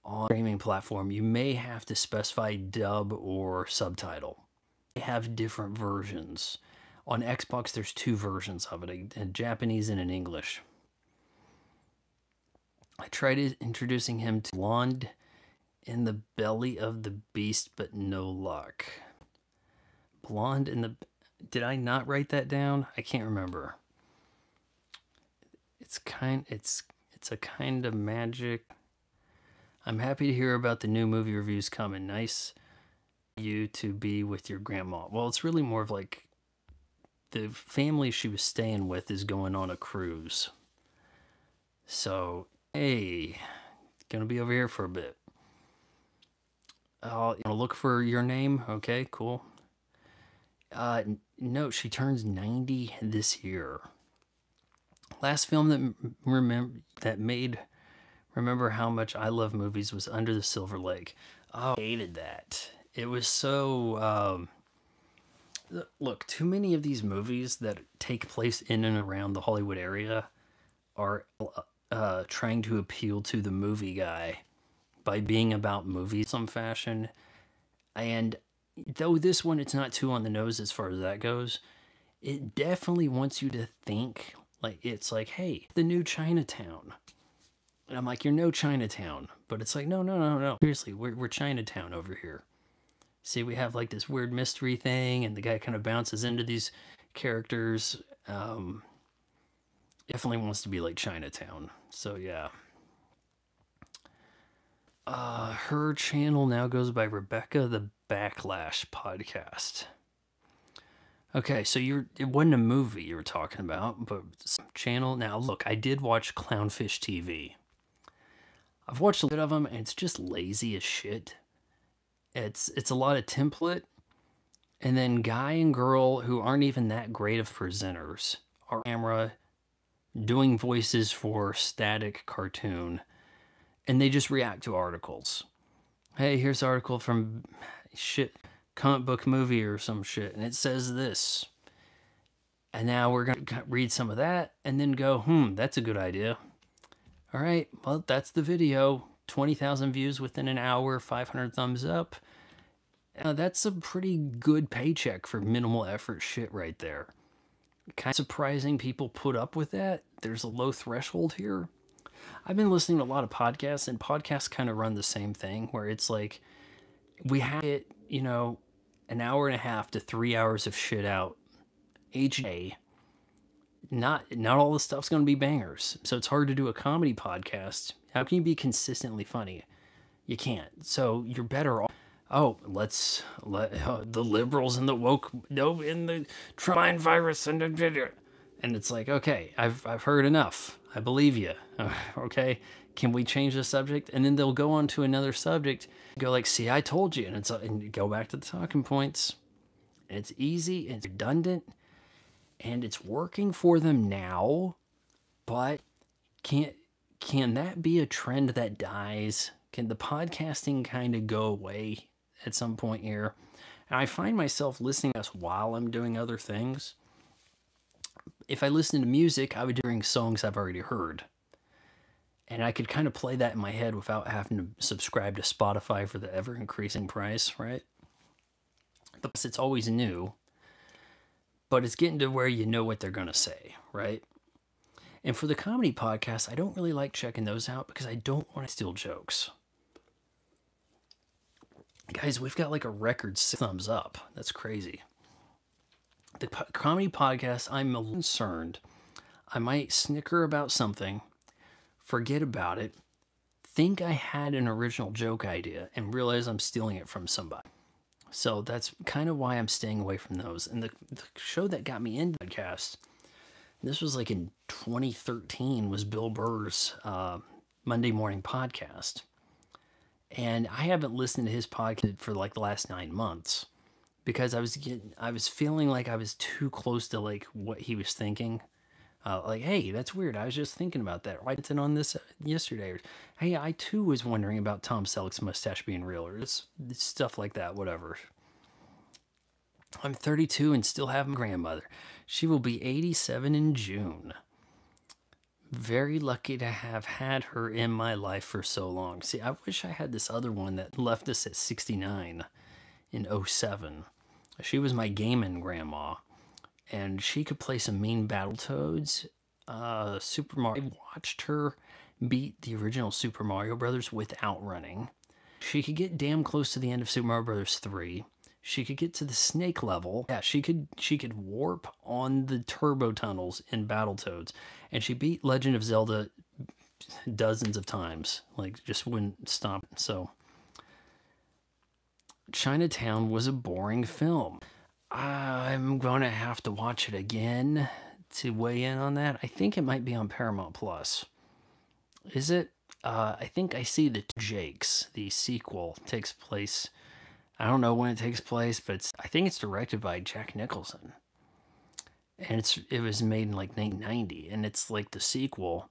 on a streaming platform, you may have to specify dub or subtitle. They have different versions. On Xbox, there's 2 versions of it, a Japanese and an English. I tried introducing him to blonde in the belly of the beast, but no luck. Blonde in the... Did I not write that down? I can't remember. It's a kind of magic. I'm happy to hear about the new movie reviews coming. Nice you to be with your grandma. Well, it's really more of like the family she was staying with is going on a cruise. So, hey, gonna be over here for a bit. I'll look for your name. Okay, cool. No, she turns 90 this year. Last film that made remember how much I love movies was Under the Silver Lake. Oh, I hated that. It was so look, too many of these movies that take place in and around the Hollywood area are trying to appeal to the movie guy by being about movies in some fashion. And though this one, it's not too on the nose as far as that goes, it definitely wants you to think like it's like, hey, the new Chinatown. And I'm like, you're no Chinatown. But it's like, no. Seriously, we're Chinatown over here. See, we have like this weird mystery thing, and the guy kind of bounces into these characters. Definitely wants to be like Chinatown. So yeah. Her channel now goes by Rebecca the Backlash Podcast. Okay, so it wasn't a movie you were talking about, but some channel. Now, look, I did watch Clownfish TV. I've watched a bit of them, and it's just lazy as shit. It's a lot of template, and then guy and girl who aren't even that great of presenters are camera doing voices for static cartoon, and they just react to articles. Hey, here's an article from shit comic book movie or some shit, and it says this. And now we're going to read some of that and then go, that's a good idea. All right, well, that's the video. 20,000 views within an hour, 500 thumbs up. That's a pretty good paycheck for minimal effort shit right there. Kind of surprising people put up with that. There's a low threshold here. I've been listening to a lot of podcasts, and podcasts kind of run the same thing, where it's like, we have it, an hour and a half to 3 hours of shit out each day. Not all the stuff's going to be bangers. So it's hard to do a comedy podcast. How can you be consistently funny? You can't. So you're better off. Oh, let's let the liberals and the woke in the Trump virus and it's like, okay, I've heard enough. I believe you. Okay, can we change the subject? And then they'll go on to another subject. Go like, see, I told you, and go back to the talking points. And it's easy. And it's redundant. And it's working for them now, but can that be a trend that dies? Can the podcasting kind of go away at some point here? And I find myself listening to this while I'm doing other things. If I listen to music, I would be hearing songs I've already heard. And I could kind of play that in my head without having to subscribe to Spotify for the ever-increasing price, right? But it's always new. But it's getting to where you know what they're going to say, right? And for the comedy podcast, I don't really like checking those out because I don't want to steal jokes. Guys, we've got like a record 6 thumbs up. That's crazy. The comedy podcast, I'm concerned. I might snicker about something, forget about it, think I had an original joke idea, and realize I'm stealing it from somebody. So that's kind of why I'm staying away from those. And the show that got me into podcast, this was like in 2013, was Bill Burr's Monday Morning Podcast. And I haven't listened to his podcast for like the last 9 months because I was feeling like I was too close to like what he was thinking. Like, hey, that's weird. I was just thinking about that. I did on this yesterday. Or, hey, I too was wondering about Tom Selleck's mustache being real, or it's stuff like that, whatever. I'm 32 and still have my grandmother. She will be 87 in June. Very lucky to have had her in my life for so long. See, I wish I had this other one that left us at 69 in 07. She was my gaming grandma. And she could play some mean Battletoads. Super Mario. I watched her beat the original Super Mario Brothers without running. She could get damn close to the end of Super Mario Bros. 3. She could get to the snake level. Yeah, she could warp on the turbo tunnels in Battletoads. And she beat Legend of Zelda dozens of times. Like, just wouldn't stop. So, Chinatown was a boring film. I'm going to have to watch it again to weigh in on that. I think it might be on Paramount Plus. Is it? I think I see the Jakes. The sequel takes place. I don't know when it takes place, but I think it's directed by Jack Nicholson. And it was made in like 1990, and it's like the sequel.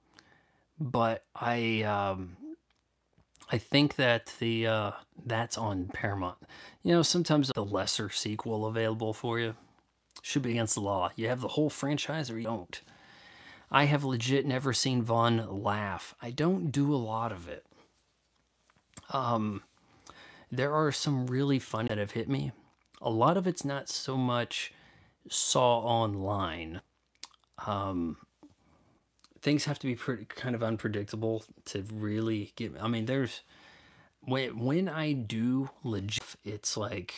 But I think that that's on Paramount. You know, sometimes the lesser sequel available for you should be against the law. You have the whole franchise or you don't. I have legit never seen Vaughn laugh. I don't do a lot of it. There are some really fun that have hit me. A lot of it's not so much saw online. Things have to be pretty kind of unpredictable to really get. I mean, there's when I do legit, it's like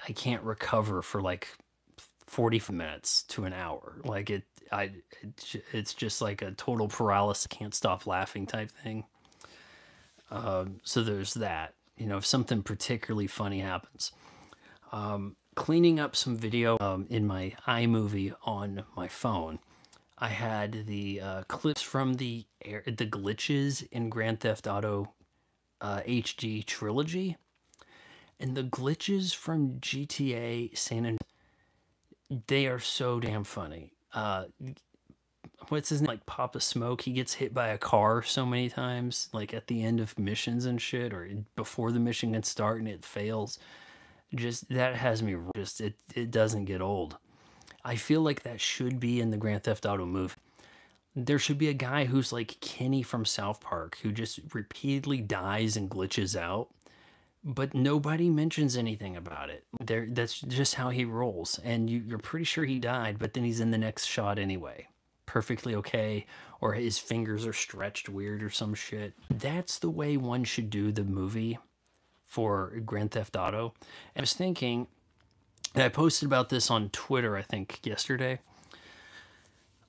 I can't recover for like 40 minutes to an hour. Like it's just like a total paralysis, can't stop laughing type thing. So there's that. You know, if something particularly funny happens. Cleaning up some video in my iMovie on my phone, I had the clips from the glitches in Grand Theft Auto HD trilogy, and the glitches from GTA San Andreas. They are so damn funny. What's his name? Like Papa Smoke, he gets hit by a car so many times, like at the end of missions and shit, or before the mission can start and it fails. Just that has me just it doesn't get old. I feel like that should be in the Grand Theft Auto movie. There should be a guy who's like Kenny from South Park who just repeatedly dies and glitches out, but nobody mentions anything about it. That's just how he rolls, and you're pretty sure he died, but then he's in the next shot anyway. Perfectly okay, or his fingers are stretched weird or some shit. That's the way one should do the movie for Grand Theft Auto. And I was thinking, and I posted about this on Twitter, I think, yesterday.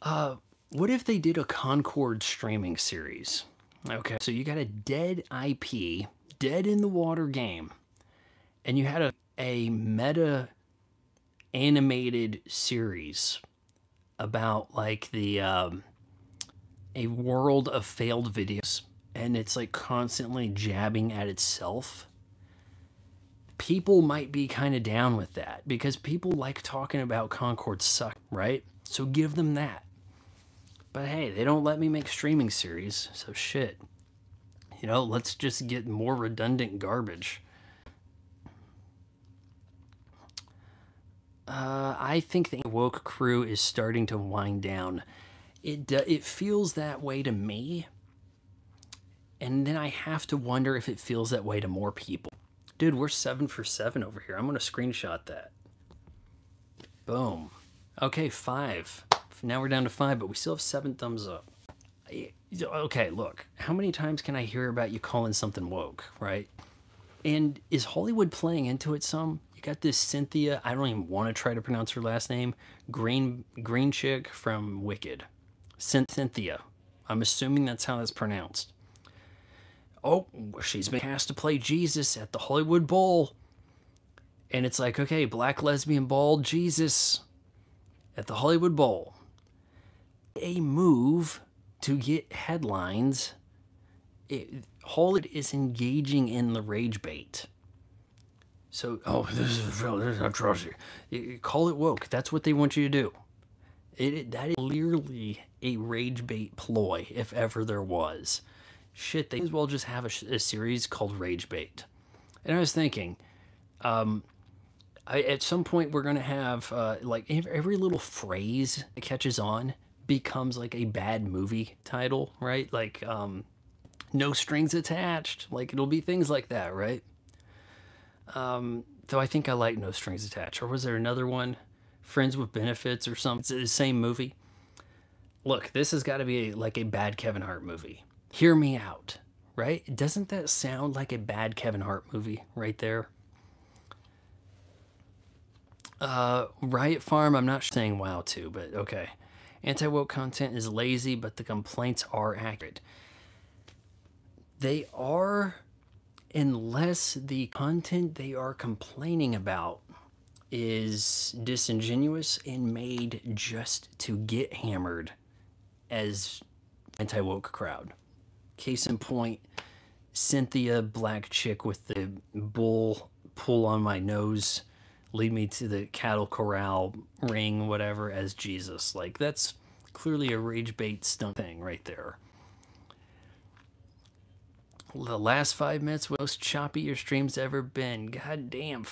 What if they did a Concord streaming series? Okay, so you got a dead IP, dead in the water game, and you had a meta animated series about like the a world of failed videos, and it's like constantly jabbing at itself. People might be kind of down with that because people like talking about Concord suck, right? So give them that. But hey, they don't let me make streaming series, so shit. You know, let's just get more redundant garbage. I think the Woke crew is starting to wind down. It feels that way to me. And then I have to wonder if it feels that way to more people. Dude, we're 7 for 7 over here. I'm going to screenshot that. Boom. Okay, 5. Now we're down to 5, but we still have 7 thumbs up. Okay, look. How many times can I hear about you calling something woke, right? And is Hollywood playing into it some? You got this Cynthia, I don't even want to try to pronounce her last name, green chick from Wicked. Cynthia. I'm assuming that's how that's pronounced. Oh, she's been cast to play Jesus at the Hollywood Bowl. And it's like, okay, black lesbian bald Jesus at the Hollywood Bowl. A move to get headlines. Hollywood is engaging in the rage bait. So, oh, this is atrocity. Call it woke. That's what they want you to do. That is clearly a rage bait ploy, if ever there was. Shit, they as well just have a series called Rage Bait. And I was thinking, at some point we're going to have, like, every little phrase that catches on becomes, like, a bad movie title, right? Like, No Strings Attached. Like, it'll be things like that, right? Though I think I like No Strings Attached. Or was there another one? Friends with Benefits or something? It's the same movie. Look, this has got to be like a bad Kevin Hart movie. Hear me out, right? Doesn't that sound like a bad Kevin Hart movie right there? Riot Farm, I'm not saying wow to, but okay. Anti-woke content is lazy, but the complaints are accurate. They are, unless the content they are complaining about is disingenuous and made just to get hammered as anti-woke crowd. Case in point, Cynthia, black chick with the bull pull on my nose, lead me to the cattle corral ring, whatever, as Jesus. Like, that's clearly a rage bait stunt thing right there. The last 5 minutes, most choppy your stream's ever been. God damn,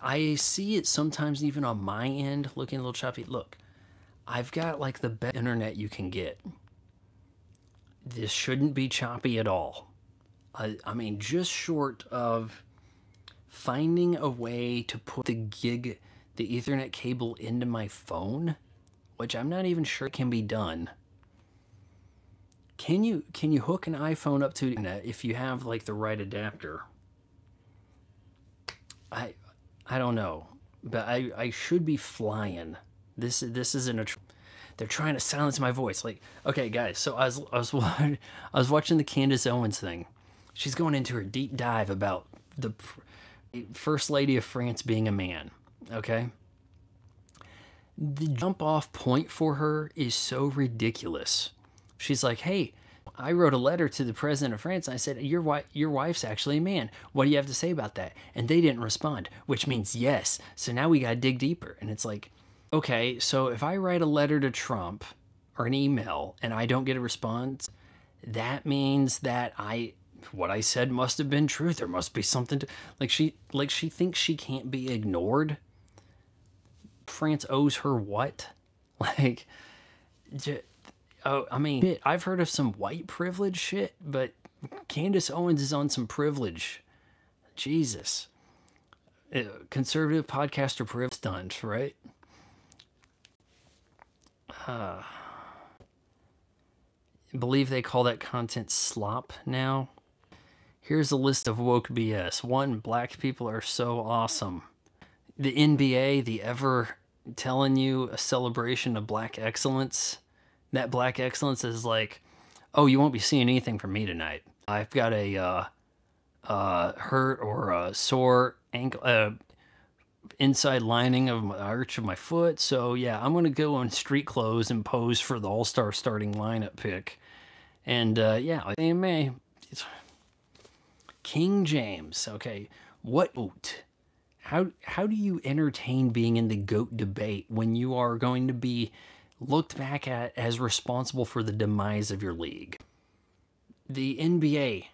I see it sometimes even on my end, looking a little choppy. Look, I've got like the best internet you can get. This shouldn't be choppy at all. I mean, just short of finding a way to put the Ethernet cable into my phone, which I'm not even sure can be done. Can you hook an iPhone up to the internet if you have like the right adapter? I don't know, but I should be flying. This isn't a. They're trying to silence my voice. Like, okay, guys. So I was watching the Candace Owens thing. She's going into her deep dive about the First Lady of France being a man. Okay. The jump off point for her is so ridiculous. She's like, hey, I wrote a letter to the president of France. And I said, your wife's actually a man. What do you have to say about that? And they didn't respond, which means yes. So now we got to dig deeper. And it's like, okay, so if I write a letter to Trump or an email and I don't get a response, that means that what I said must have been true. There must be something to, she thinks she can't be ignored. France owes her what? Like, oh, I mean, I've heard of some white privilege shit, but Candace Owens is on some privilege. Jesus. Conservative podcaster privilege stunt, right? I believe they call that content slop now. Here's a list of woke BS. 1, black people are so awesome. The NBA, the ever telling you a celebration of black excellence. That black excellence is like, oh, you won't be seeing anything from me tonight. I've got a hurt or a sore ankle, inside lining of my arch of my foot. So yeah, I'm gonna go on street clothes and pose for the All-Star starting lineup pick. And yeah, AMA, King James. Okay, what? How do you entertain being in the GOAT debate when you are going to be looked back at as responsible for the demise of your league? The NBA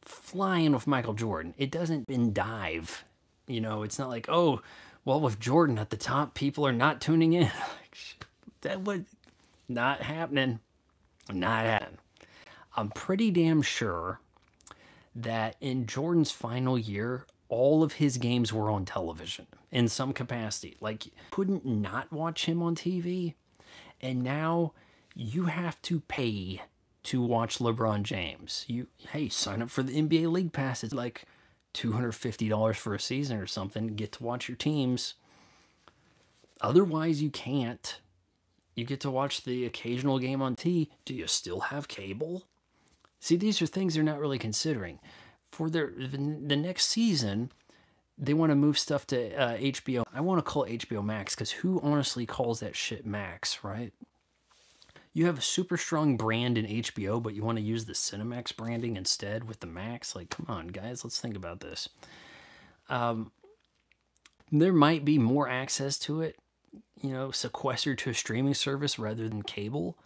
flying with Michael Jordan. It doesn't dive. You know, it's not like, oh, well, with Jordan at the top, people are not tuning in. That would not happening. Not happening. I'm pretty damn sure that in Jordan's final year, all of his games were on television in some capacity. Like, you couldn't not watch him on TV. And now you have to pay to watch LeBron James. Hey, sign up for the NBA League Pass. It's like $250 for a season or something. Get to watch your teams. Otherwise, you can't. You get to watch the occasional game on T. Do you still have cable? See, these are things they're not really considering. For the next season, they want to move stuff to HBO. I want to call it HBO Max because who honestly calls that shit Max, right? You have a super strong brand in HBO, but you want to use the Cinemax branding instead with the Max? Like, come on, guys, let's think about this. There might be more access to it, you know, sequestered to a streaming service rather than cable.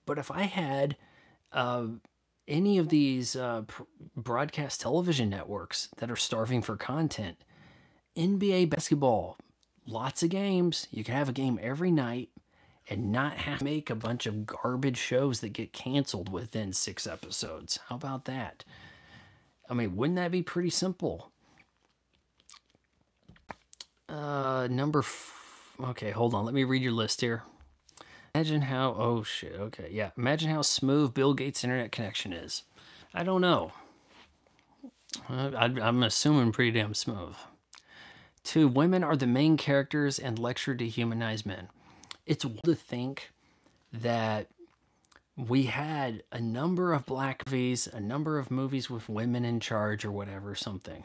But if I had any of these broadcast television networks that are starving for content, NBA basketball, lots of games. You can have a game every night and not have to make a bunch of garbage shows that get canceled within 6 episodes. How about that? I mean, wouldn't that be pretty simple? Okay, hold on. Let me read your list here. Imagine how, oh shit, okay, yeah. Imagine how smooth Bill Gates' internet connection is. I don't know. I'm assuming pretty damn smooth. 2, women are the main characters and lecture to humanize men. It's wild to think that we had a number of black movies, a number of movies with women in charge or whatever, something,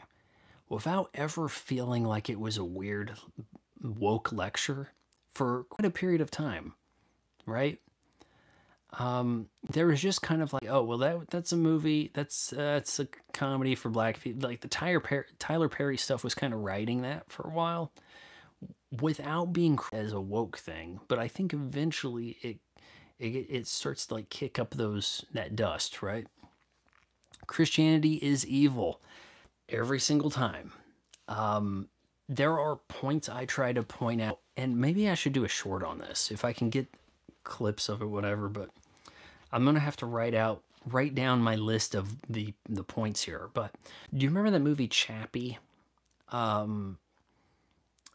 without ever feeling like it was a weird woke lecture for quite a period of time, right? There was just kind of like, oh well, that's a movie, that's a comedy for black people. Like the Tyler Perry stuff was kind of writing that for a while, without being as a woke thing. But I think eventually it starts to like kick up that dust, right? Christianity is evil every single time. There are points I try to point out, and maybe I should do a short on this if I can get clips of it, whatever. But I'm gonna have to write down my list of the points here. But do you remember that movie Chappie?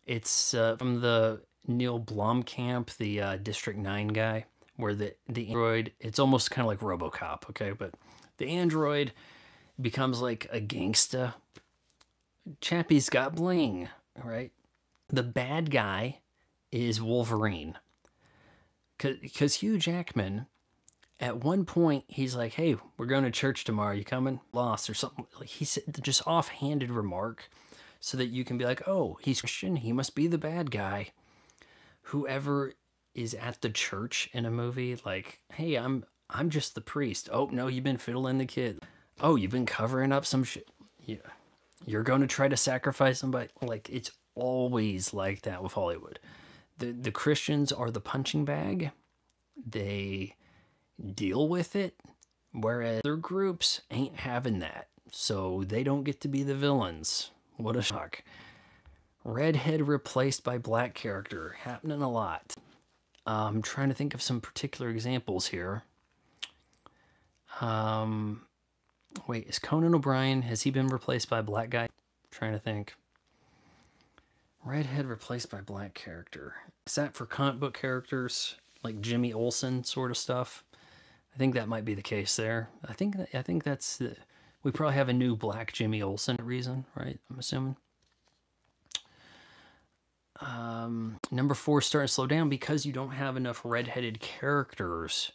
It's from the Neil Blomkamp, the District 9 guy, where the android, it's almost kind of like RoboCop, okay? But the android becomes like a gangsta. Chappie's got bling, right? The bad guy is Wolverine. Because Hugh Jackman, at one point, he's like, hey, we're going to church tomorrow. You coming? Lost or something. Like he said, just offhanded remark so that you can be like, oh, he's Christian. He must be the bad guy. Whoever is at the church in a movie, like, hey, I'm just the priest. Oh, no, you've been fiddling the kid. Oh, you've been covering up some shit. Yeah. You're going to try to sacrifice somebody. Like, it's always like that with Hollywood. The Christians are the punching bag. They deal with it, whereas other groups ain't having that. So they don't get to be the villains. What a shock. Redhead replaced by black character. Happening a lot. I'm trying to think of some particular examples here. Wait, is Conan O'Brien, has he been replaced by a black guy? I'm trying to think. Redhead replaced by black character. Is that for comic book characters like Jimmy Olsen sort of stuff? I think that might be the case there. I think that's we probably have a new black Jimmy Olsen reason, right? I'm assuming. Number 4, starting to slow down because you don't have enough redheaded characters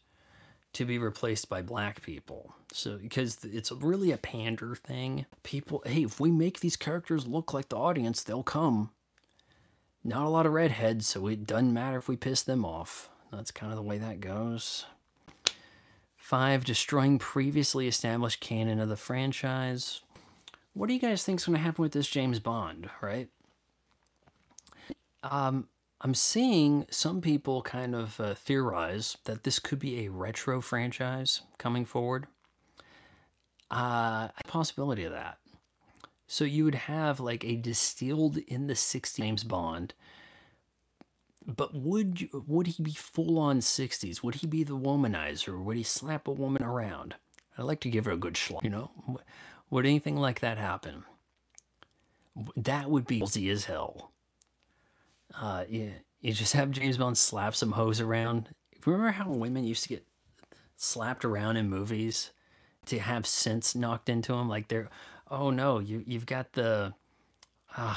to be replaced by black people. So because it's really a pander thing. People, hey, if we make these characters look like the audience, they'll come. Not a lot of redheads, so it doesn't matter if we piss them off. That's kind of the way that goes. 5, destroying previously established canon of the franchise. What do you guys think is going to happen with this James Bond, right? I'm seeing some people kind of theorize that this could be a retro franchise coming forward. A possibility of that. So you would have like a distilled in the 60s James Bond, but would he be full on 60s? Would he be the womanizer? Would he slap a woman around? I'd like to give her a good schlong, you know? Would anything like that happen? That would be ballsy as hell. You just have James Bond slap some hoes around. Remember how women used to get slapped around in movies to have sense knocked into them? Like they're, oh no, you've got the,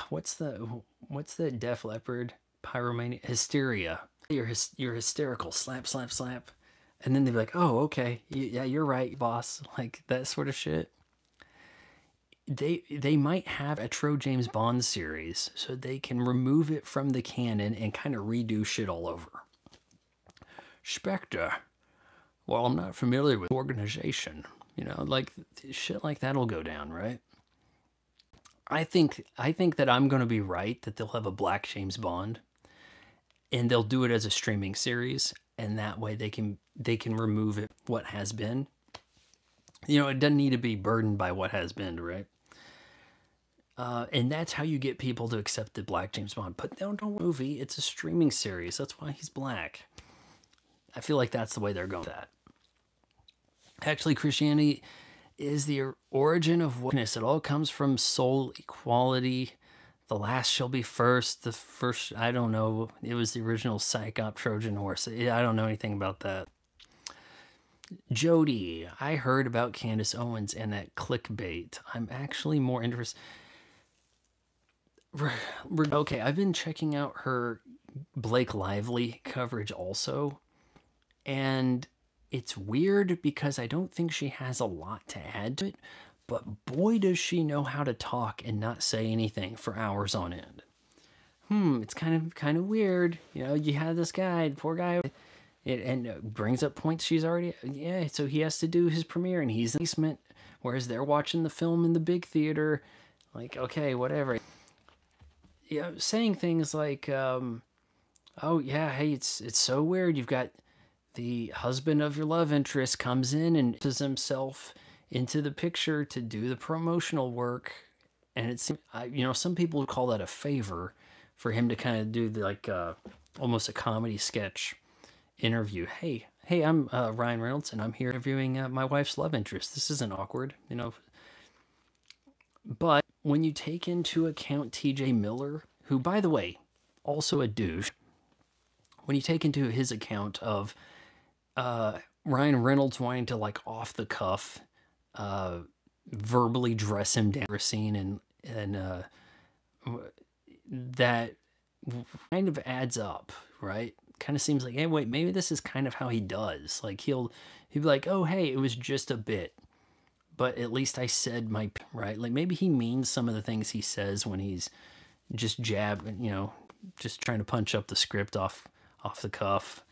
what's the Def Leppard pyromania hysteria? You're hysterical. Slap, slap, slap, and then they'd be like, oh okay, yeah, you're right, boss. Like that sort of shit. They might have a retro James Bond series so they can remove it from the canon and kind of redo shit all over. Spectre. Well, I'm not familiar with the organization. You know, like shit like that'll go down, right? I think that I'm going to be right that they'll have a black James Bond and they'll do it as a streaming series, and that way they can remove it, what has been. You know, it doesn't need to be burdened by what has been, right? And that's how you get people to accept the black James Bond. But don't movie, it's a streaming series. That's why he's black. I feel like that's the way they're going with that. Actually, Christianity is the origin of wokeness. It all comes from soul equality. The last shall be first. The first, I don't know. It was the original Psych Op Trojan Horse. I don't know anything about that. Jody, I heard about Candace Owens and that clickbait. I'm actually more interested. Okay, I've been checking out her Blake Lively coverage also, and it's weird because I don't think she has a lot to add to it, but boy does she know how to talk and not say anything for hours on end. It's kind of weird. You know, you had this guy, poor guy, and brings up points she's already, yeah, so he has to do his premiere and he's in the basement, whereas they're watching the film in the big theater. Like, okay, whatever. Yeah, saying things like, oh yeah, hey, it's so weird. You've got the husband of your love interest comes in and puts himself into the picture to do the promotional work, and it's, you know, some people would call that a favor for him to kind of do the, like almost a comedy sketch interview. Hey, I'm Ryan Reynolds, and I'm here interviewing my wife's love interest. This isn't awkward, you know. But when you take into account T.J. Miller, who, by the way, also a douche, when you take into his account of Ryan Reynolds wanting to, like, off the cuff verbally dress him down for a scene, and that kind of adds up, right? Kind of seems like, hey, wait, maybe this is kind of how he does. Like, he'll be like, oh, hey, it was just a bit, but at least I said my, right? Like, maybe he means some of the things he says when he's just jabbing, you know, just trying to punch up the script off the cuff,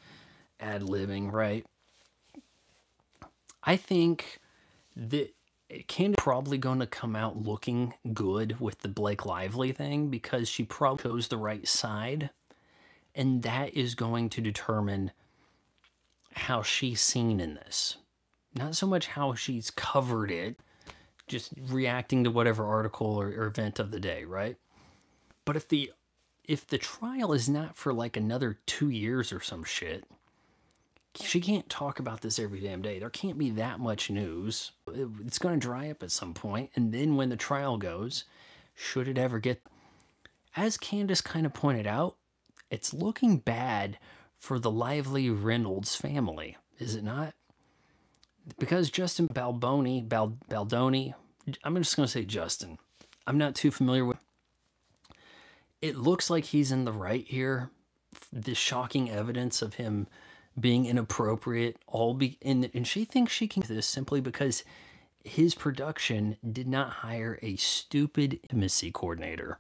ad-libbing, right? I think that Candace probably going to come out looking good with the Blake Lively thing because she probably chose the right side, and that is going to determine how she's seen in this. Not so much how she's covered it, just reacting to whatever article or event of the day, right? But if the trial is not for like another 2 years or some shit, she can't talk about this every damn day. There can't be that much news. It's going to dry up at some point. And then when the trial goes, should it ever get... As Candace kind of pointed out, it's looking bad for the Lively Reynolds family, is it not? Because Justin Baldoni, I'm just going to say Justin. I'm not too familiar with... It looks like he's in the right here. The shocking evidence of him being inappropriate, and she thinks she can do this simply because his production did not hire a stupid intimacy coordinator.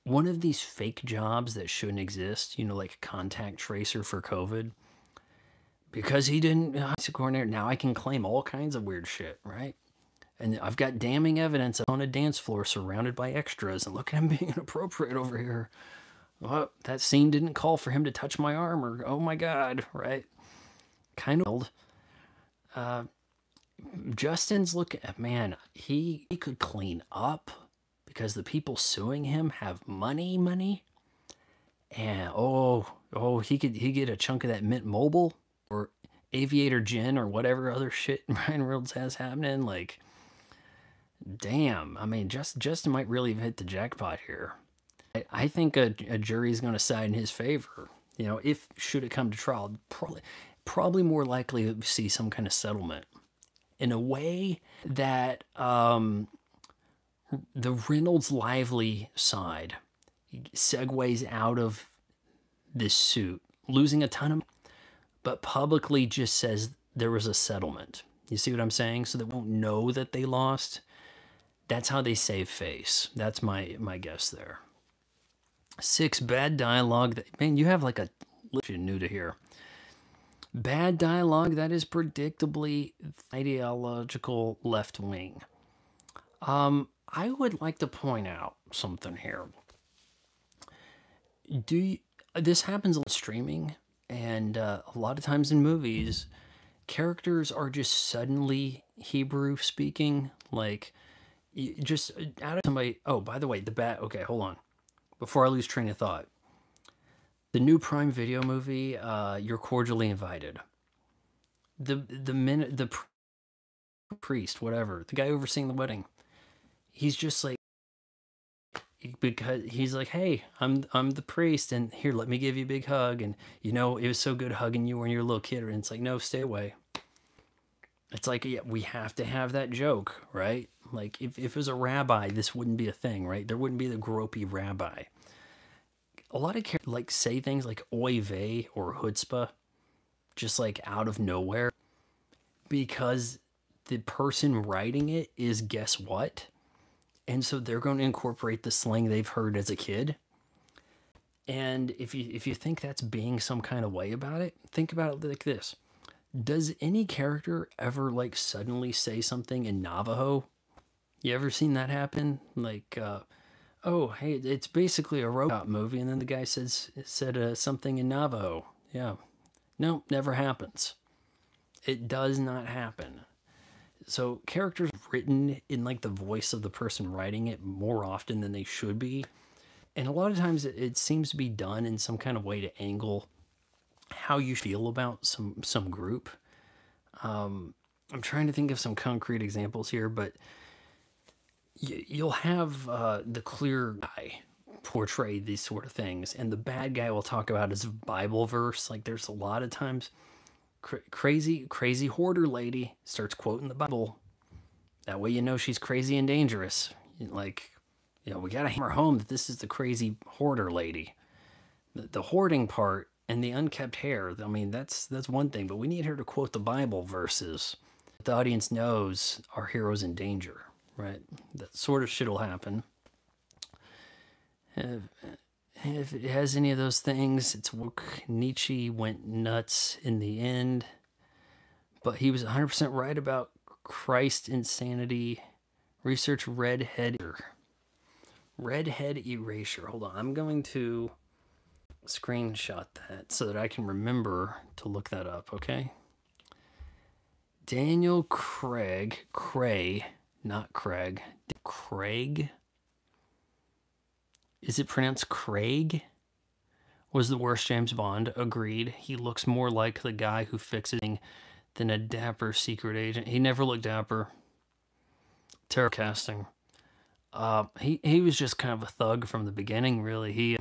One of these fake jobs that shouldn't exist, you know, like a contact tracer for COVID. Because he didn't coordinator, now I can claim all kinds of weird shit, right? And I've got damning evidence on a dance floor surrounded by extras, and look at him being inappropriate over here. Well, that scene didn't call for him to touch my arm, or oh my god, right? Kind of. Justin's looking at, man, he could clean up because the people suing him have money, and he could get a chunk of that Mint Mobile or Aviator Gin or whatever other shit Ryan Reynolds has happening. Like, damn, I mean, Justin might really have hit the jackpot here. I think a jury's going to side in his favor. You know, if should it come to trial, probably more likely to see some kind of settlement in a way that the Reynolds Lively side segues out of this suit, losing a ton of, but publicly just says there was a settlement. You see what I'm saying? So they won't know that they lost. That's how they save face. That's my guess there. 6, bad dialogue. Man, you have like a legend new to here. Bad dialogue that is predictably ideological left wing. I would like to point out something here. This happens on streaming, and a lot of times in movies, characters are just suddenly Hebrew speaking, like just out of somebody. Oh, by the way, okay, hold on. Before I lose train of thought, the new Prime Video movie, You're Cordially Invited. The priest, whatever, the guy overseeing the wedding, he's just like, because he's like, hey, I'm the priest, and here, let me give you a big hug, and you know, it was so good hugging you when you were a little kid, and it's like, no, stay away. It's like, yeah, we have to have that joke, right? Like, if it was a rabbi, this wouldn't be a thing, right? There wouldn't be the gropey rabbi. A lot of like say things like oy vey or chutzpah, just like out of nowhere, because the person writing it is guess what? And so they're going to incorporate the slang they've heard as a kid. And if you think that's being some kind of way about it, think about it like this. Does any character ever like suddenly say something in Navajo? You ever seen that happen? Like, oh, hey, it's basically a robot movie, and then the guy said something in Navajo. Yeah. No, never happens. It does not happen. So characters written in like the voice of the person writing it more often than they should be. And a lot of times it seems to be done in some kind of way to angle how you feel about some group. I'm trying to think of some concrete examples here, but you'll have the clear guy portray these sort of things, and the bad guy will talk about his Bible verse. Like there's a lot of times crazy hoarder lady starts quoting the Bible. That way you know she's crazy and dangerous. Like, you know, we gotta hammer home that this is the crazy hoarder lady. The hoarding part and the unkept hair, I mean, that's one thing, but we need her to quote the Bible verses. The audience knows our hero's in danger, right? That sort of shit will happen. If it has any of those things, it's woke. Nietzsche went nuts in the end, but he was 100% right about Christ insanity. Research redhead erasure. Hold on, I'm going to screenshot that so that I can remember to look that up, okay? Daniel Craig, not Craig, Craig. Is it pronounced Craig? Was the worst James Bond. Agreed. He looks more like the guy who fixes it than a dapper secret agent. He never looked dapper. Terror casting. He was just kind of a thug from the beginning, really.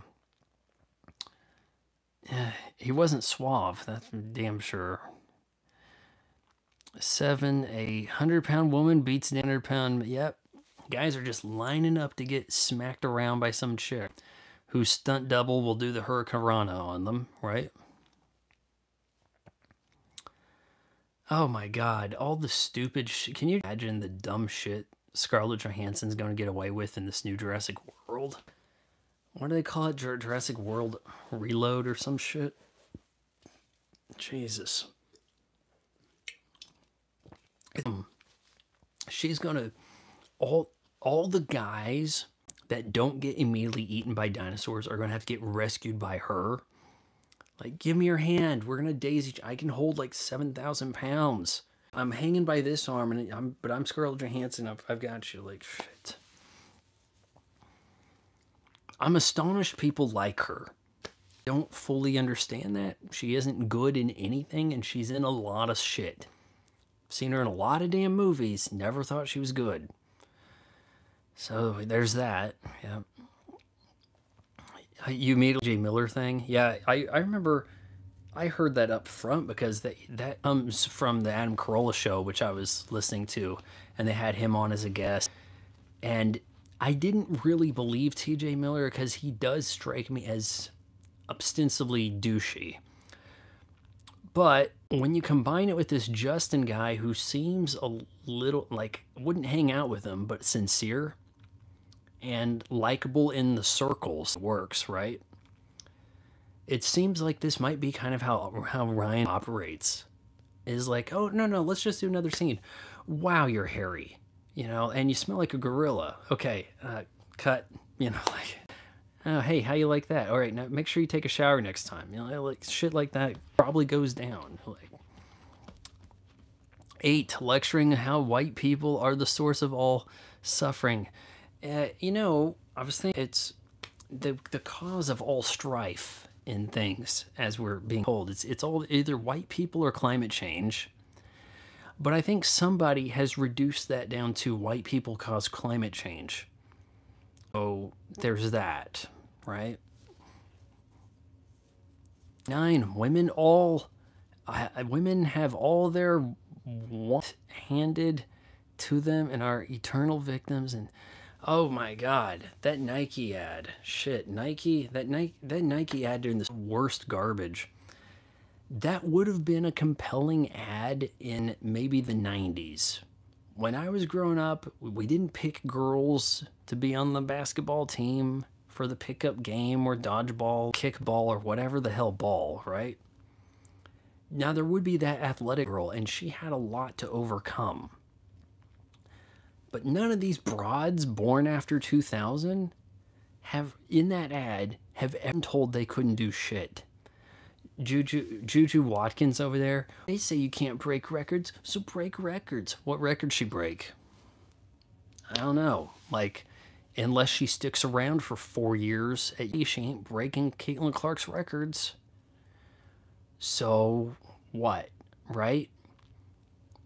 He wasn't suave, that's damn sure. 7, a 100-pound woman beats an 100-pound. Yep. Guys are just lining up to get smacked around by some chick whose stunt double will do the hurricanrana on them, right? Oh my God, all the stupid shit. Can you imagine the dumb shit Scarlett Johansson's going to get away with in this new Jurassic World? What do they call it? Jurassic World Reload or some shit? Jesus. She's going to... All the guys that don't get immediately eaten by dinosaurs are going to have to get rescued by her. Like, give me your hand. We're going to daisy. I can hold like 7,000 pounds. I'm hanging by this arm, and but I'm Scarlett Johansson. I've got you. Like, shit. I'm astonished people like her. Don't fully understand that. She isn't good in anything, and she's in a lot of shit. Seen her in a lot of damn movies. Never thought she was good. So there's that. Yeah. You made a J. Miller thing? Yeah, I remember I heard that up front because that comes from the Adam Carolla show, which I was listening to, and they had him on as a guest. And I didn't really believe T.J. Miller because he does strike me as ostensibly douchey. But when you combine it with this Justin guy who seems a little like wouldn't hang out with him, but sincere and likable in the circles, works, right? It seems like this might be kind of how Ryan operates. Is like, oh, no, let's just do another scene. Wow, you're hairy, you know, and you smell like a gorilla. Okay, cut, you know, like, oh, hey, how you like that? All right, now make sure you take a shower next time. You know, like shit like that probably goes down. Like, 8, lecturing how white people are the source of all suffering. You know, I was thinking it's the cause of all strife in things, as we're being told. It's all either white people or climate change. But I think somebody has reduced that down to white people cause climate change. So there's that, right? 9, women have all their handed to them and are eternal victims. And oh my god, that Nike ad. Shit, that Nike ad during this worst garbage. That would have been a compelling ad in maybe the 90s. When I was growing up, we didn't pick girls to be on the basketball team for the pickup game or dodgeball, kickball, or whatever the hell ball, right? Now there would be that athletic girl, and she had a lot to overcome. But none of these broads born after 2000 have, in that ad, have ever been told they couldn't do shit. Juju Watkins over there, they say you can't break records, so break records. What record she break? I don't know. Like, unless she sticks around for 4 years, she ain't breaking Caitlin Clark's records. So, what? Right?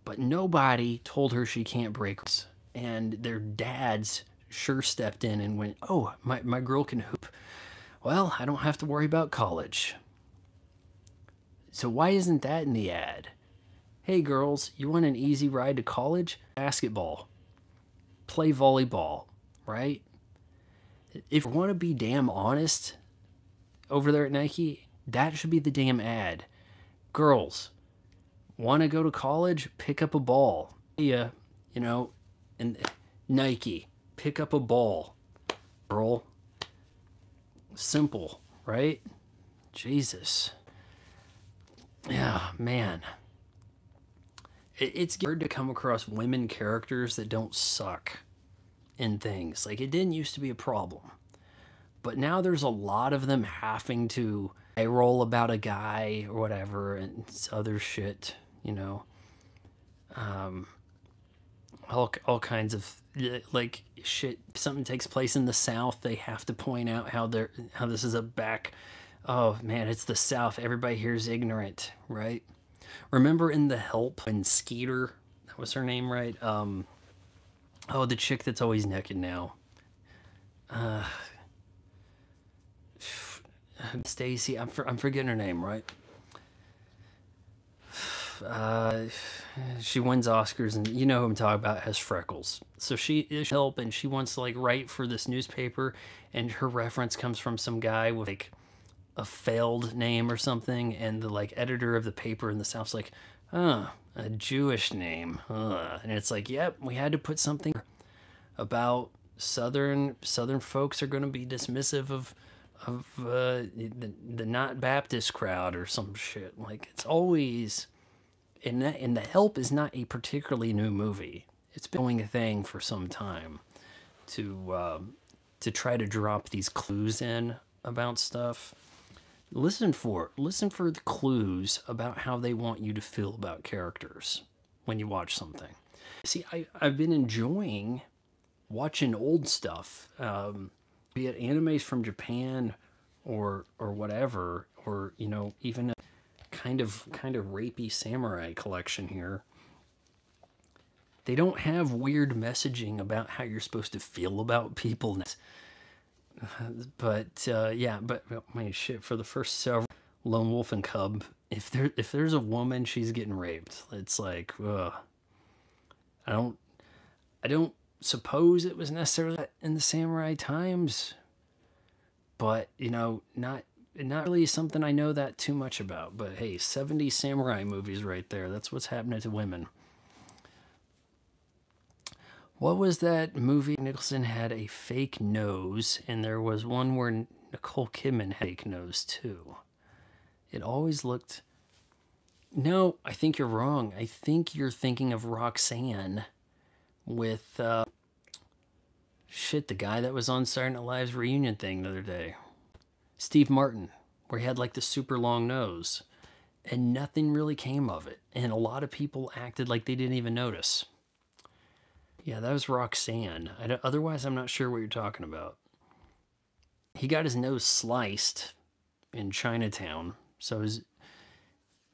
But nobody told her she can't break records. And their dads sure stepped in and went, oh, my girl can hoop. Well, I don't have to worry about college. So why isn't that in the ad? Hey girls, you want an easy ride to college? Basketball. Play volleyball, right? If you want to be damn honest over there at Nike, that should be the damn ad. Girls, want to go to college? Pick up a ball. Yeah, you know, and Nike, pick up a ball. Girl. Simple, right? Jesus. Yeah, man. It's hard to come across women characters that don't suck in things. Like, it didn't used to be a problem. But now there's a lot of them having to roll about a guy or whatever and other shit, you know. All kinds of, like, shit. If something takes place in the South, they have to point out how this is a back... Oh, man, it's the South. Everybody here is ignorant, right? Remember in The Help, when Skeeter, that was her name, right? Oh, the chick that's always naked now. Stacy, I'm forgetting her name, right? She wins Oscars, and you know who I'm talking about, has freckles. So she is Help, and she wants to, like, write for this newspaper, and her reference comes from some guy with, like, a failed name or something, and the, like, editor of the paper in the South's like, a Jewish name, and it's like, yep, we had to put something about southern folks are going to be dismissive of the not Baptist crowd or some shit. Like, it's always, and The Help is not a particularly new movie. It's been doing a thing for some time to try to drop these clues in about stuff. Listen for the clues about how they want you to feel about characters when you watch something. See, I've been enjoying watching old stuff, be it animes from Japan or whatever, or, you know, even a kind of rapey samurai collection here. They don't have weird messaging about how you're supposed to feel about people. But yeah, but I mean, shit, for the first several, Lone Wolf and Cub, if there's a woman, she's getting raped. It's like, ugh. I don't suppose it was necessarily in the samurai times, but, you know, not really something I know that too much about. But hey, 70 samurai movies right there. That's what's happening to women. What was that movie? Nicholson had a fake nose, and there was one where Nicole Kidman had a fake nose too. It always looked... No, I think you're wrong. I think you're thinking of Roxanne with... shit, the guy that was on Saturday Night Live's reunion thing the other day. Steve Martin, where he had like the super long nose. And nothing really came of it. And a lot of people acted like they didn't even notice. Yeah, that was Roxanne. Otherwise, I'm not sure what you're talking about. He got his nose sliced in Chinatown. So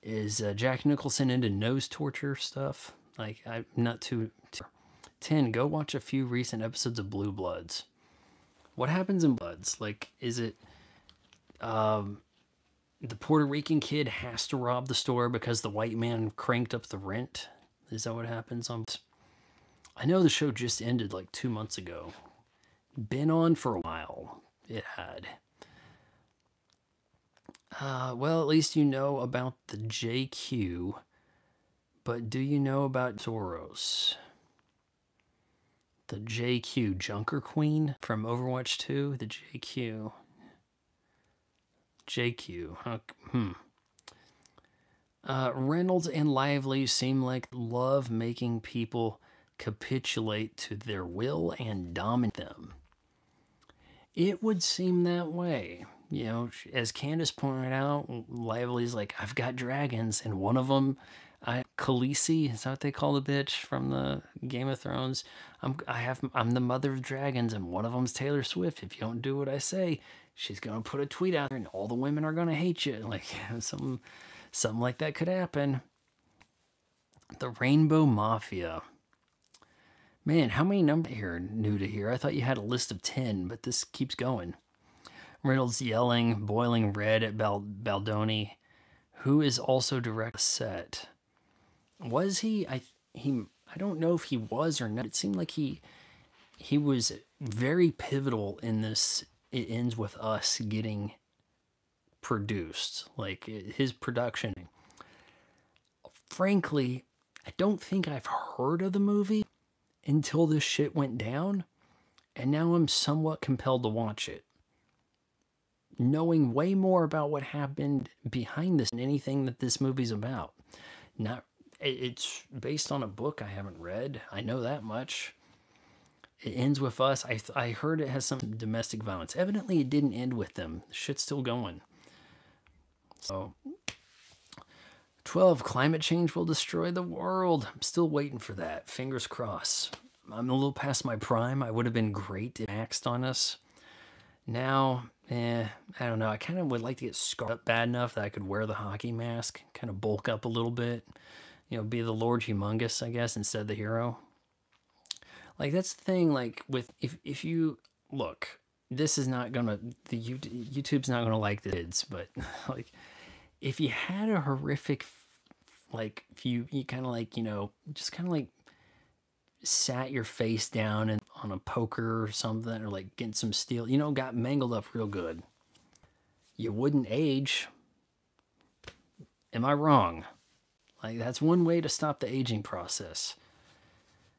is Jack Nicholson into nose torture stuff? Like, I'm not too... 10, go watch a few recent episodes of Blue Bloods. What happens in Bloods? Like, is it... the Puerto Rican kid has to rob the store because the white man cranked up the rent? Is that what happens on? I know the show just ended like 2 months ago. Been on for a while. It had. Well, at least you know about the JQ. But do you know about Zoros? The JQ, Junker Queen from Overwatch 2? The JQ. JQ. Reynolds and Lively seem like love making people capitulate to their will and dominate them. It would seem that way. You know, as Candace pointed out, Lively's like, I've got dragons, and one of them, Khaleesi, is that what they call the bitch from the Game of Thrones? I'm the mother of dragons, and one of them's Taylor Swift. If you don't do what I say, she's gonna put a tweet out there, and all the women are gonna hate you. Like something like that could happen. The Rainbow Mafia. Man, how many numbers here new to here? I thought you had a list of 10, but this keeps going. Reynolds yelling, boiling red at Baldoni, who is also direct set. Was he? I don't know if he was or not. It seemed like he was very pivotal in this. It Ends With Us getting produced, like his production. Frankly, I don't think I've heard of the movie until this shit went down, and now I'm somewhat compelled to watch it, knowing way more about what happened behind this than anything that this movie's about. It's based on a book I haven't read. I know that much. It Ends With Us. I heard it has some domestic violence. Evidently, it didn't end with them. Shit's still going. So, 12. Climate change will destroy the world. I'm still waiting for that. Fingers crossed. I'm a little past my prime. I would have been great if it axed on us. Now, I don't know. I kind of would like to get scarred up bad enough that I could wear the hockey mask, kind of bulk up a little bit. You know, be the Lord Humongous, I guess, instead of the hero. Like, that's the thing, like, with, if you, look, this is not gonna, YouTube's not gonna like the kids, but, like, if you had a horrific, like, if you kind of, like, you know, just kind of, like, sat your face down and on a poker or something, or, like, getting some steel, you know, got mangled up real good, you wouldn't age. Am I wrong? Like, that's one way to stop the aging process.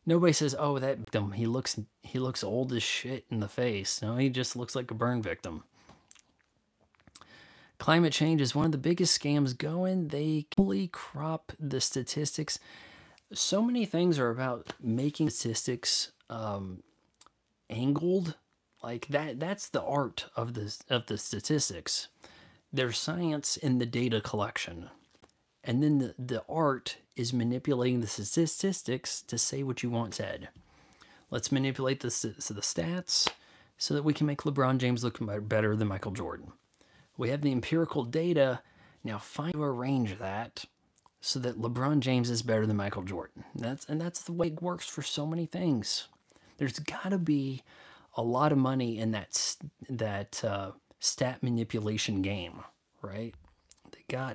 Nobody says, oh, that victim, he looks old as shit in the face. No, he just looks like a burn victim. Climate change is one of the biggest scams going. They fully crop the statistics. So many things are about making statistics angled. Like that's the art of the statistics. There's science in the data collection. And then the art is manipulating the statistics to say what you want said. Let's manipulate the stats so that we can make LeBron James look better than Michael Jordan. We have the empirical data. Now find to arrange that so that LeBron James is better than Michael Jordan. That's the way it works for so many things. There's got to be a lot of money in that stat manipulation game, right?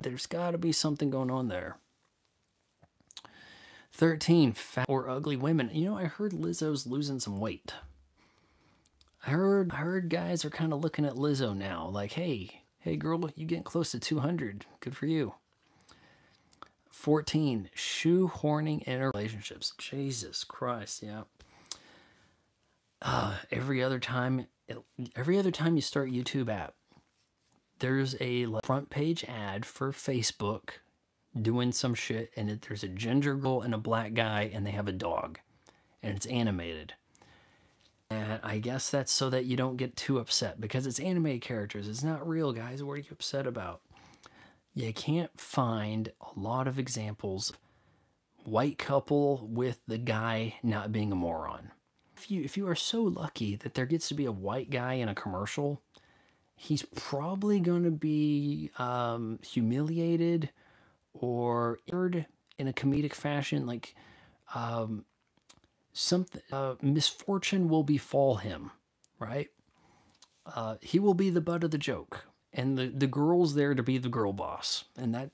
There's got to be something going on there. 13, fat or ugly women. You know, I heard Lizzo's losing some weight. I heard guys are kind of looking at Lizzo now, like, hey girl, you getting close to 200. Good for you. 14, shoehorning in relationships. Jesus Christ, yeah. Every other time you start YouTube app, there's a front page ad for Facebook doing some shit, and there's a ginger girl and a black guy, and they have a dog, and it's animated. And I guess that's so that you don't get too upset, because it's animated characters. It's not real, guys. What are you upset about? You can't find a lot of examples. White couple with the guy not being a moron. If you are so lucky that there gets to be a white guy in a commercial, he's probably going to be humiliated or injured in a comedic fashion. Like something misfortune will befall him, right? He will be the butt of the joke, and the girl's there to be the girl boss. And that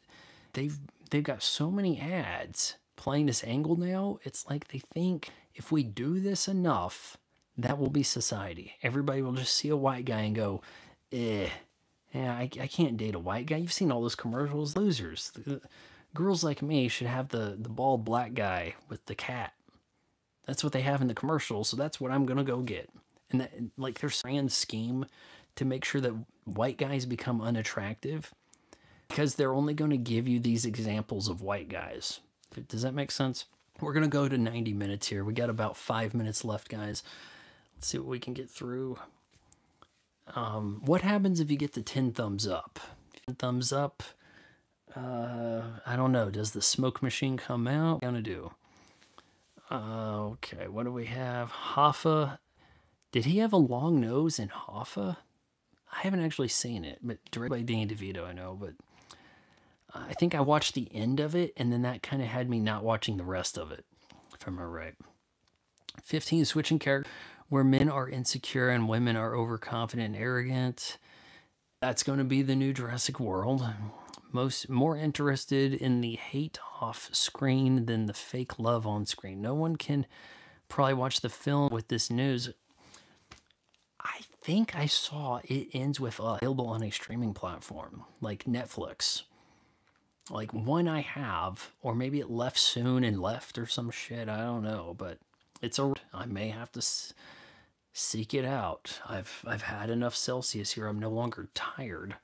they've got so many ads playing this angle now, it's like they think if we do this enough, that will be society. Everybody will just see a white guy and go, yeah, I can't date a white guy. You've seen all those commercials. Losers. Girls like me should have the bald black guy with the cat. That's what they have in the commercials, so that's what I'm going to go get. And that, like, there's a grand scheme to make sure that white guys become unattractive because they're only going to give you these examples of white guys. Does that make sense? We're going to go to 90 minutes here. We got about 5 minutes left, guys. Let's see what we can get through. What happens if you get to 10 thumbs up? 10 thumbs up, I don't know. Does the smoke machine come out? What are we going to do? Okay, what do we have? Hoffa. Did he have a long nose in Hoffa? I haven't actually seen it, but directed by Danny DeVito, I know, but I think I watched the end of it, and then that kind of had me not watching the rest of it, if I remember right. 15, switching character, where men are insecure and women are overconfident and arrogant. That's going to be the new Jurassic World. More interested in the hate off screen than the fake love on screen. No one can probably watch the film with this news. I think I saw It Ends With Us available on a streaming platform like Netflix. Like one I have, or maybe it left soon and left or some shit. I don't know, but I may have to seek it out. I've had enough Celsius here. I'm no longer tired.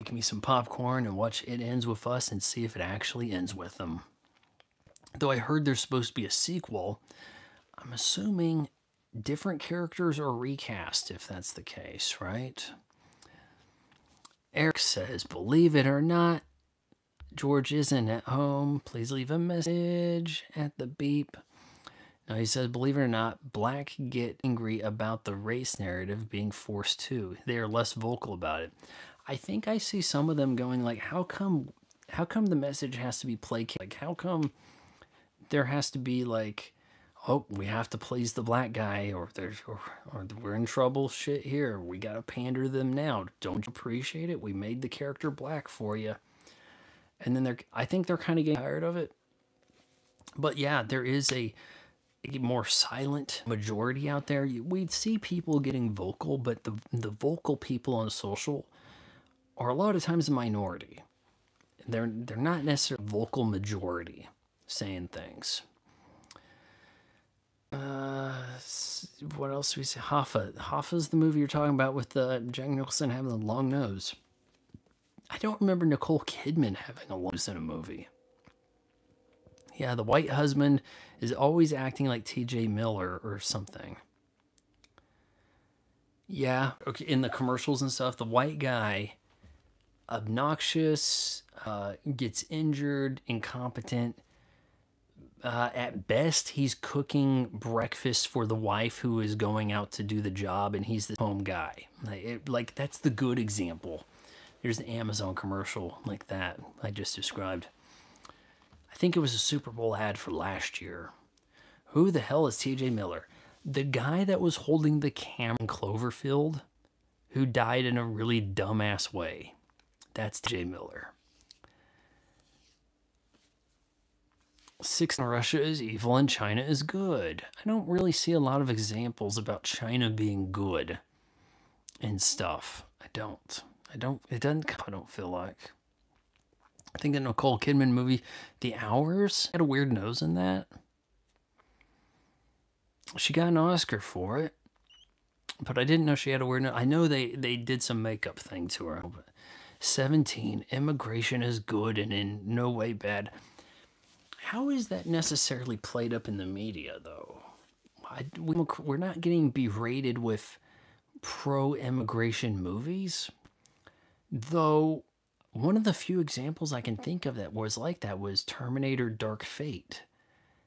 Give me some popcorn and watch It Ends With Us and see if it actually ends with them. Though I heard there's supposed to be a sequel, I'm assuming different characters are recast if that's the case, right? Eric says, believe it or not, George isn't at home. Please leave a message at the beep. Now he says, believe it or not, black get angry about the race narrative being forced too. They are less vocal about it. I think I see some of them going like, how come the message has to be placated? Like, how come there has to be like, oh, we have to please the black guy, or we're in trouble shit here. We got to pander to them now. Don't you appreciate it? We made the character black for you. And then I think they're kind of getting tired of it. But yeah, there is a more silent majority out there. We'd see people getting vocal, but the vocal people on social are a lot of times a minority. They're not necessarily a vocal majority saying things. What else do we say? Hoffa. Hoffa's the movie you're talking about with Jack Nicholson having the long nose. I don't remember Nicole Kidman having a long nose in a movie. Yeah, the white husband is always acting like T.J. Miller or something. Yeah, okay, in the commercials and stuff, the white guy, obnoxious, gets injured, incompetent. At best, he's cooking breakfast for the wife who is going out to do the job, and he's the home guy. Like that's the good example. There's the Amazon commercial like that I just described. I think it was a Super Bowl ad for last year. Who the hell is T.J. Miller? The guy that was holding the camera in Cloverfield, who died in a really dumbass way. That's T.J. Miller. 6, Russia is evil and China is good. I don't really see a lot of examples about China being good and stuff. I don't feel like. I think the Nicole Kidman movie, The Hours, had a weird nose in that. She got an Oscar for it, but I didn't know she had a weird nose. I know they did some makeup thing to her. But 17, immigration is good and in no way bad. How is that necessarily played up in the media, though? We're not getting berated with pro-immigration movies, though. One of the few examples I can think of that was like that was Terminator Dark Fate.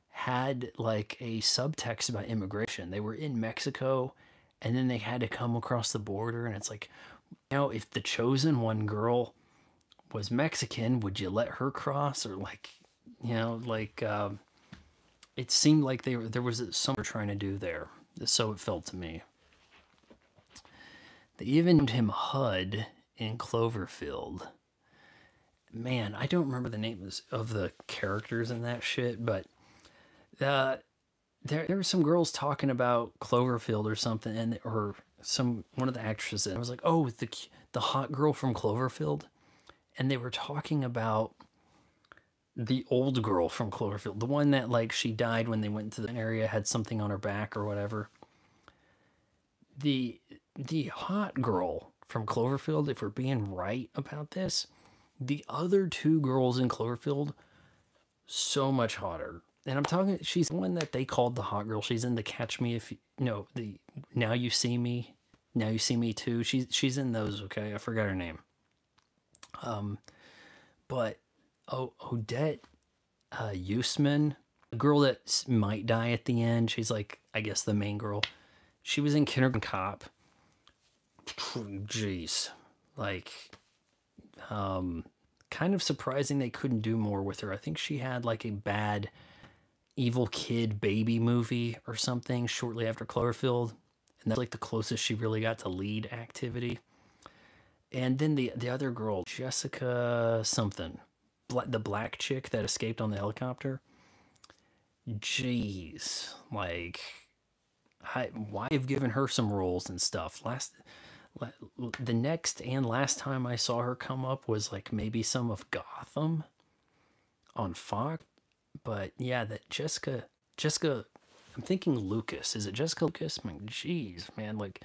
Had like a subtext about immigration. They were in Mexico, and then they had to come across the border, and it's like, you know, if the chosen one girl was Mexican, would you let her cross? Or like, you know, like it seemed like there was something trying to do there. So it felt to me. They even named him HUD in Cloverfield. man, I don't remember the names of the characters in that shit, but there were some girls talking about Cloverfield or something, and or one of the actresses. And I was like, oh, the hot girl from Cloverfield, and they were talking about the old girl from Cloverfield, the one that like she died when they went to the area, had something on her back or whatever. The hot girl from Cloverfield, if we're being right about this, the other two girls in Cloverfield, so much hotter. And I'm talking, she's the one that they called the hot girl. She's in the Catch Me If You, no, the Now You See Me, Now You See Me Too. She's in those, okay? I forgot her name. But Odette Usman, the girl that might die at the end, she's like, I guess the main girl. She was in Kindergarten Cop. Jeez. Like, kind of surprising they couldn't do more with her. I think she had like a bad evil kid baby movie or something shortly after Cloverfield, and that's like the closest she really got to lead activity. And then the other girl, Jessica something, the black chick that escaped on the helicopter. Jeez, like, why have given her some roles and stuff? The next and last time I saw her come up was like maybe some of Gotham on Fox. But yeah, that Jessica, I'm thinking Lucas. Is it Jessica Lucas? I mean, jeez, man. Like,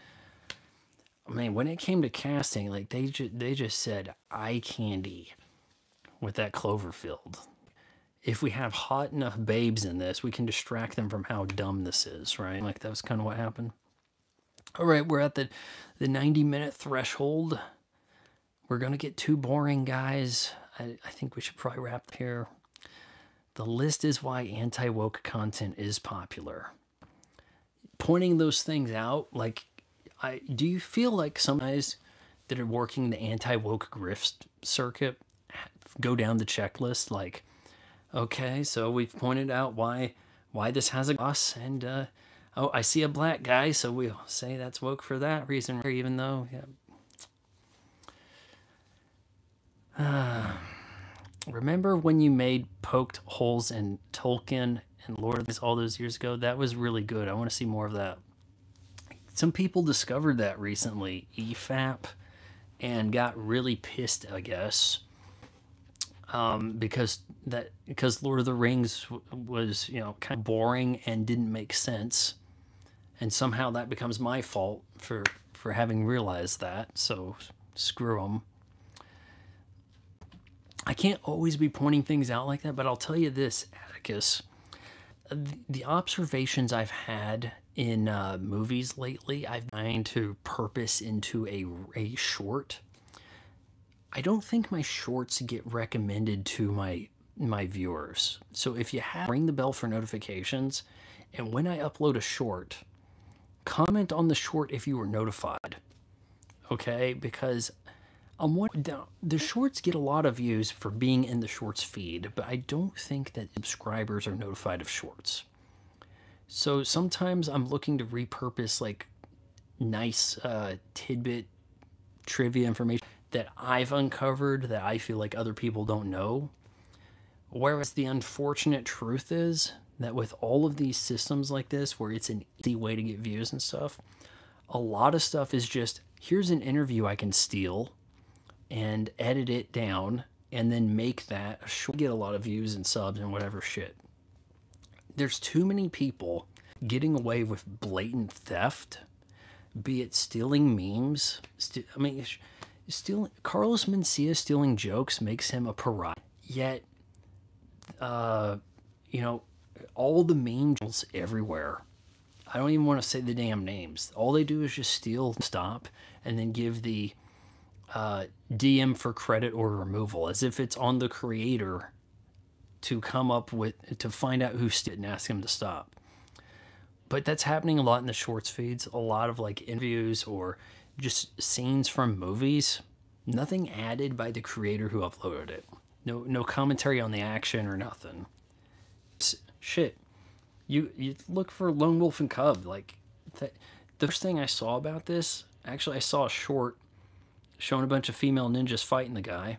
I mean, when it came to casting, like they just said eye candy with that Cloverfield. If we have hot enough babes in this, we can distract them from how dumb this is, right? Like that was kind of what happened. All right, we're at the 90-minute threshold. We're gonna get too boring, guys. I think we should probably wrap here. The list is why anti-woke content is popular. Pointing those things out, like, do you feel like some guys that are working the anti-woke grift circuit go down the checklist? Like, okay, so we've pointed out why this has a us, and oh, I see a black guy, so we'll say that's woke for that reason, even though, yeah. Remember when you made poked holes in Tolkien and Lord of the Rings all those years ago? That was really good. I want to see more of that. Some people discovered that recently, EFAP, and got really pissed, I guess, because Lord of the Rings was, kind of boring and didn't make sense, and somehow that becomes my fault for having realized that. So screw them. I can't always be pointing things out like that, but I'll tell you this, Atticus. The observations I've had in movies lately, I've been trying to purpose into a short. I don't think my shorts get recommended to my viewers. So if you have, ring the bell for notifications, and when I upload a short, comment on the short if you were notified. Okay? Because the shorts get a lot of views for being in the shorts feed, but I don't think that subscribers are notified of shorts. So sometimes I'm looking to repurpose like nice tidbit trivia information that I've uncovered that I feel like other people don't know. Whereas the unfortunate truth is that with all of these systems like this, where it's an easy way to get views and stuff, a lot of stuff is just, here's an interview I can steal and edit it down and then make that get a lot of views and subs and whatever shit. There's too many people getting away with blatant theft, be it stealing memes. Stealing Carlos Mencia stealing jokes makes him a pariah. Yet, all the memes everywhere. I don't even want to say the damn names. All they do is just steal, stop, and then give the DM for credit or removal, as if it's on the creator to come up with, to find out who did and ask him to stop. But that's happening a lot in the shorts feeds, a lot of like interviews or just scenes from movies. Nothing added by the creator who uploaded it. No commentary on the action or nothing. Shit. You look for Lone Wolf and Cub. Like, the first thing I saw about this, actually I saw a short showing a bunch of female ninjas fighting the guy.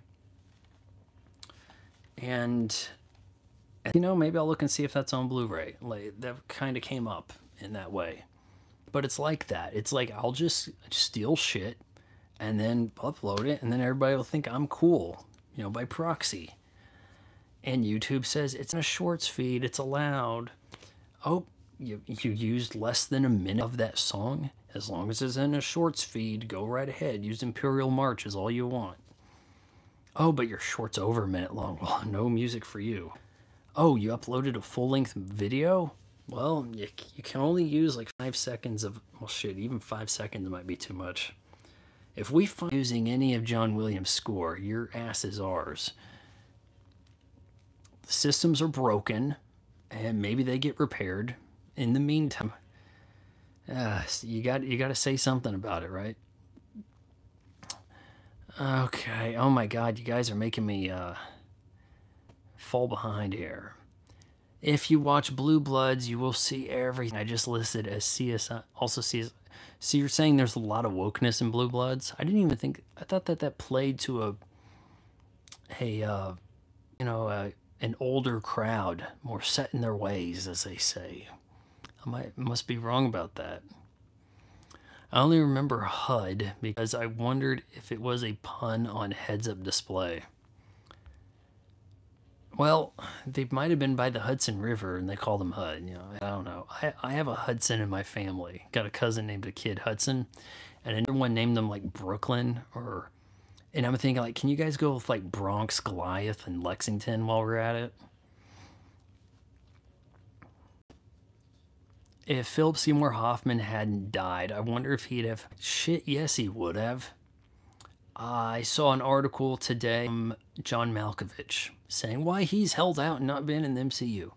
And you know, maybe I'll look and see if that's on Blu-ray. Like that kind of came up in that way. But it's like that. It's like I'll just steal shit and then upload it, and then everybody will think I'm cool, you know, by proxy. And YouTube says it's in a shorts feed, it's allowed. Oh, you used less than a minute of that song? As long as it's in a shorts feed, go right ahead. Use Imperial March is all you want. Oh, but your short's over a minute long. Well, no music for you. Oh, you uploaded a full-length video? Well, you can only use like 5 seconds of... Well, shit, even 5 seconds might be too much. If we find using any of John Williams' score, your ass is ours. The systems are broken, and maybe they get repaired. In the meantime, you got to say something about it, right? Okay. Oh my God, you guys are making me fall behind here. If you watch Blue Bloods, you will see everything I just listed as CSI. Also CSI. See, you're saying there's a lot of wokeness in Blue Bloods. I didn't even think. I thought that played to an older crowd, more set in their ways, as they say. Must be wrong about that. I only remember HUD because I wondered if it was a pun on heads-up display. Well, they might have been by the Hudson River and they call them HUD. You know, I don't know. I have a Hudson in my family. Got a cousin named a kid Hudson, and another one named them like Brooklyn or. And I'm thinking like, can you guys go with like Bronx, Goliath, and Lexington while we're at it? If Philip Seymour Hoffman hadn't died, I wonder if he'd have... Shit, yes, he would have. I saw an article today from John Malkovich saying why he's held out and not been in the MCU.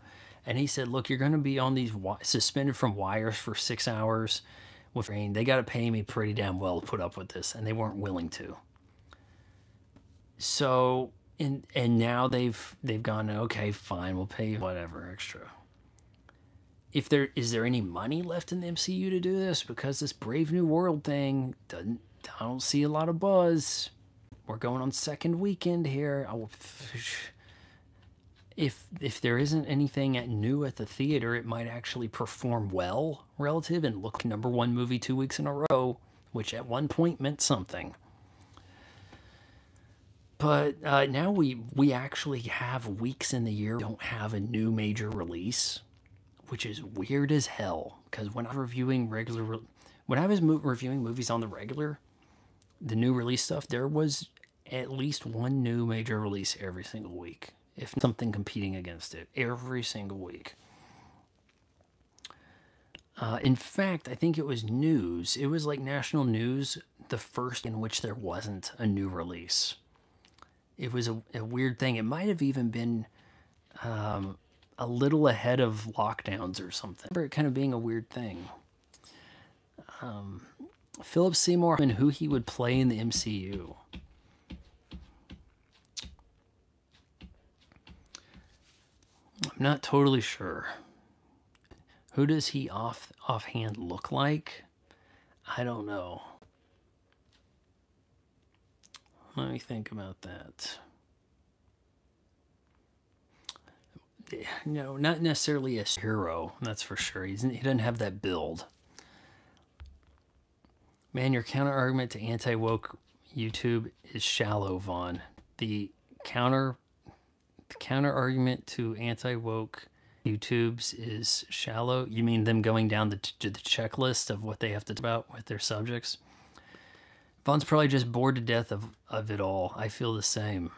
And he said, look, you're going to be on these suspended from wires for 6 hours with rain. They got to pay me pretty damn well to put up with this, and they weren't willing to. So, and now they've gone, okay, fine, we'll pay you whatever extra. Is there any money left in the MCU to do this? Because this Brave New World thing I don't see a lot of buzz. We're going on second weekend here. If there isn't anything new at the theater, it might actually perform well relative and look #1 movie 2 weeks in a row, which at one point meant something. But now we actually have weeks in the year we don't have a new major release, which is weird as hell. Because when I was reviewing reviewing movies on the regular, the new release stuff, there was at least one new major release every single week, if something competing against it, every single week. In fact, I think it was news. It was like national news, the first in which there wasn't a new release. It was a weird thing. It might have even been a little ahead of lockdowns or something. I remember it kind of being a weird thing. Philip Seymour and who he would play in the MCU. I'm not totally sure. Who does he offhand look like? I don't know. Let me think about that. No, not necessarily a hero, that's for sure. He doesn't have that build. Man, your counter argument to anti-woke YouTube is shallow, Vaughn. The counter argument to anti-woke YouTubes is shallow. You mean them going down the checklist of what they have to talk about with their subjects? Vaughn's probably just bored to death of it all. I feel the same.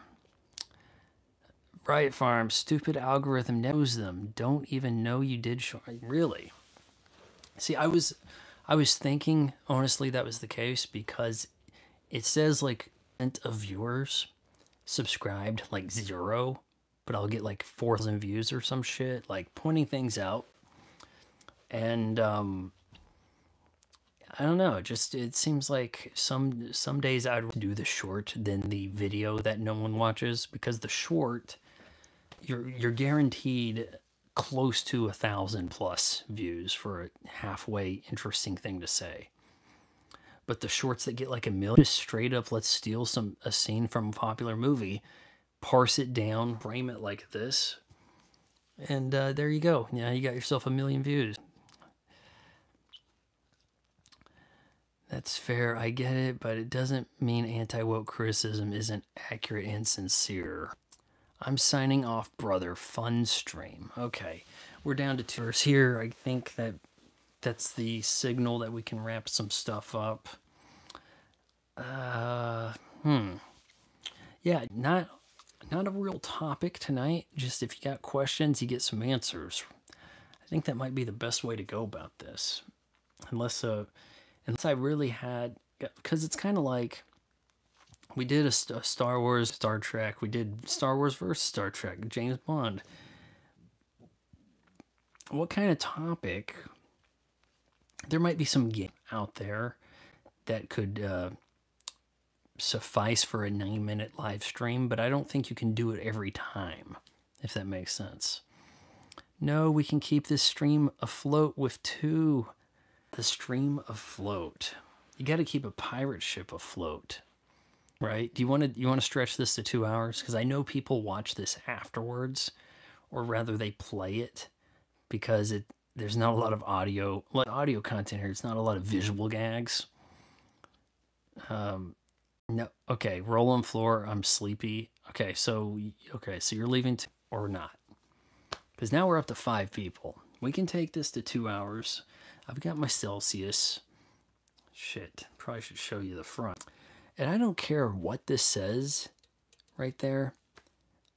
Riot Farm, stupid algorithm knows them. Don't even know you did. Really? See, I was thinking, honestly, that was the case because it says like of viewers subscribed, like 0, but I'll get like 4,000 views or some shit, like pointing things out. And I don't know, it seems like some days I'd do the short than the video that no one watches, because the short, you're guaranteed close to 1,000+ views for a halfway interesting thing to say. But the shorts that get like 1 million, just straight up, let's steal a scene from a popular movie, parse it down, frame it like this, and there you go. Now you got yourself 1 million views. That's fair, I get it, but it doesn't mean anti-woke criticism isn't accurate and sincere. I'm signing off, brother. Fun stream. Okay, we're down to 2 hours here. I think that's the signal that we can wrap some stuff up. Yeah, not a real topic tonight. Just if you got questions, you get some answers. I think that might be the best way to go about this. Unless I really had, because it's kind of like we did a Star Wars, Star Trek. We did Star Wars versus Star Trek, James Bond. What kind of topic? There might be some game out there that could suffice for a 9-minute live stream, but I don't think you can do it every time, if that makes sense. No, we can keep this stream afloat with 2. The stream afloat. You got to keep a pirate ship afloat, right? Do you want to stretch this to 2 hours? Because I know people watch this afterwards, or rather they play it, because there's not a lot of audio content here. It's not a lot of visual gags. No, okay, roll on floor. I'm sleepy. Okay, so you're leaving or not? Because now we're up to 5 people. We can take this to 2 hours. I've got my Celsius. Shit, probably should show you the front. And I don't care what this says right there.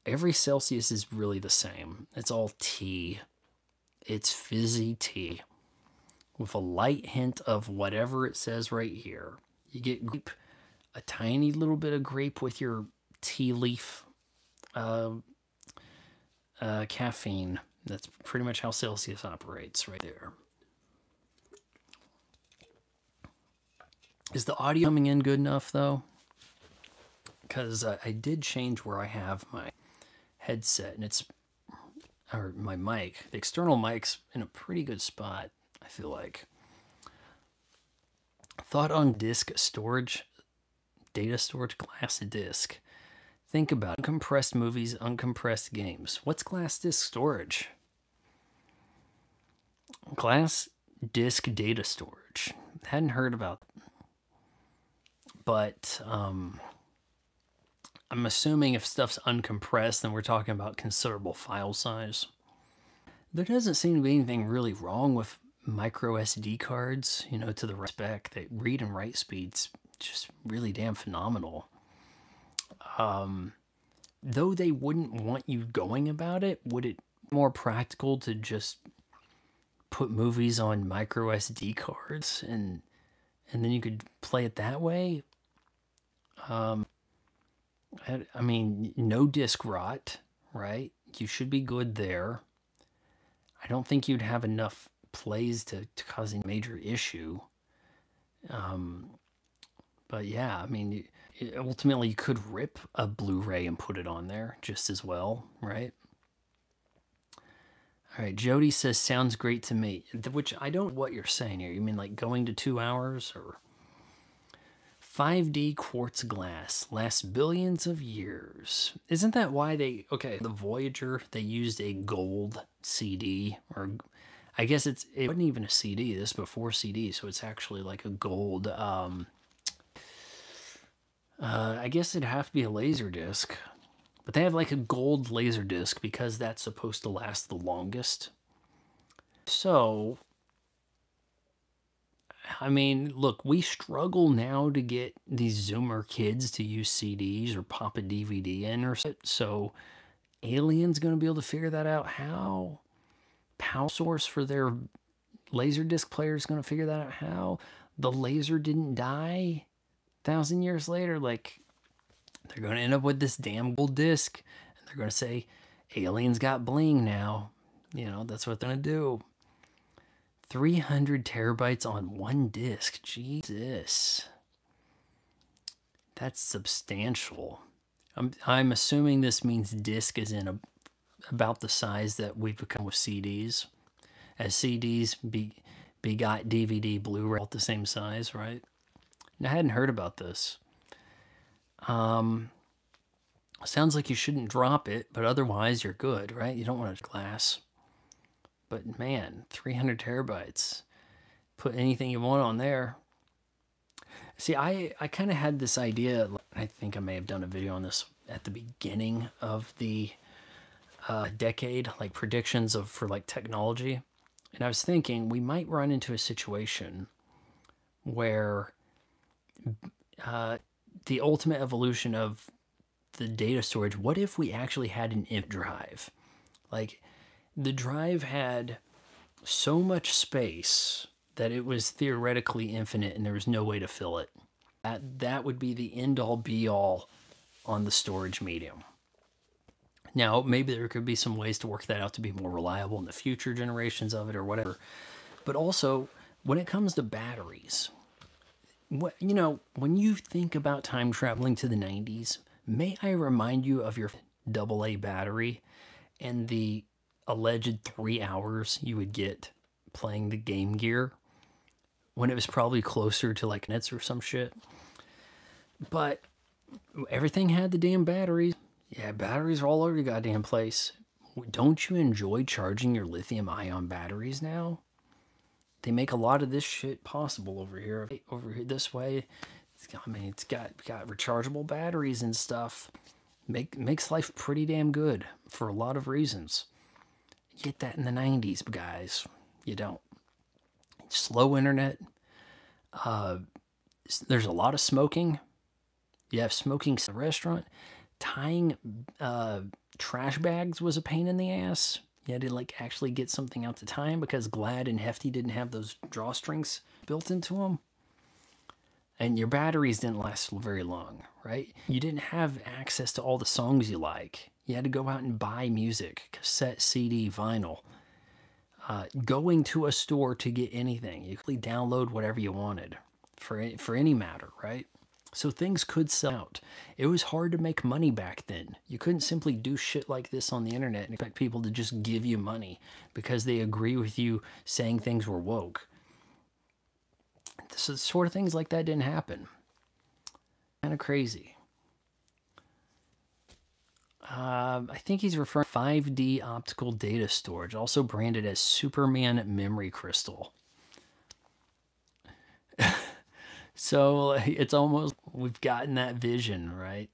Every Celsius is really the same. It's all tea. It's fizzy tea with a light hint of whatever it says right here. You get grape, a tiny little bit of grape with your tea leaf caffeine. That's pretty much how Celsius operates right there. Is the audio coming in good enough, though? Because I did change where I have my headset, and or my mic. The external mic's in a pretty good spot, I feel like. Thought on disk storage, data storage, glass disk. Think about it. Uncompressed movies, uncompressed games. What's glass disk storage? Glass disk data storage. Hadn't heard about it. But I'm assuming if stuff's uncompressed, then we're talking about considerable file size. There doesn't seem to be anything really wrong with micro SD cards, to the spec. That read and write speed's just really damn phenomenal. Though they wouldn't want you going about it, would it be more practical to just put movies on micro SD cards and then you could play it that way? I mean, no disk rot, right? You should be good there. I don't think you'd have enough plays to cause a major issue. But yeah, I mean, ultimately you could rip a Blu-ray and put it on there just as well, right? All right, Jody says, sounds great to me. Which I don't know what you're saying here. You mean like going to 2 hours or... 5D quartz glass lasts billions of years. Isn't that why the Voyager, they used a gold CD, or I guess it wasn't even a CD, this before CD, so it's actually like a gold, I guess it'd have to be a laser disc, but they have like a gold laser disc because that's supposed to last the longest. So, I mean, look, we struggle now to get these Zoomer kids to use CDs or pop a DVD in or so. Alien's going to be able to figure that out. How? Power source for their Laserdisc player is going to figure that out. How? The laser didn't die 1,000 years later. Like, they're going to end up with this damn gold disc. And they're going to say, Alien's got bling now. That's what they're going to do. 300 terabytes on one disc. Jesus. That's substantial. I'm assuming this means disc is in about the size that we've become with CDs. As CDs begot DVD, Blu-ray, all the same size, right? I hadn't heard about this. Sounds like you shouldn't drop it, but otherwise you're good, right? You don't want a glass. But man, 300 terabytes. Put anything you want on there. See, I kind of had this idea. I think I may have done a video on this at the beginning of the decade, like predictions of for like technology. And I was thinking we might run into a situation where the ultimate evolution of the data storage, what if we actually had an infinite drive? Like the drive had so much space that it was theoretically infinite and there was no way to fill it. That would be the end all be all on the storage medium. Now, maybe there could be some ways to work that out to be more reliable in the future generations of it or whatever. But also, when it comes to batteries, when you think about time traveling to the 90s, may I remind you of your AA battery and the alleged 3 hours you would get playing the Game Gear when it was probably closer to like nets or some shit. But everything had the damn batteries. Yeah, batteries are all over your goddamn place. Don't you enjoy charging your lithium ion batteries now? They make a lot of this shit possible over here. Over here this way, it's got rechargeable batteries and stuff. Makes life pretty damn good for a lot of reasons. You get that in the 90s, guys. You don't. Slow internet. There's a lot of smoking. You have smoking in the restaurant. Tying trash bags was a pain in the ass. You had to like actually get something out to time because Glad and Hefty didn't have those drawstrings built into them. And your batteries didn't last very long, right? You didn't have access to all the songs you like. You had to go out and buy music, cassette, CD, vinyl. Going to a store to get anything. You could download whatever you wanted for any matter, right? So things could sell out. It was hard to make money back then. You couldn't simply do shit like this on the internet and expect people to just give you money because they agree with you saying things were woke. So sort of things like that didn't happen. Kind of crazy. I think he's referring to 5D optical data storage, also branded as Superman Memory Crystal. So it's almost, we've gotten that vision, right?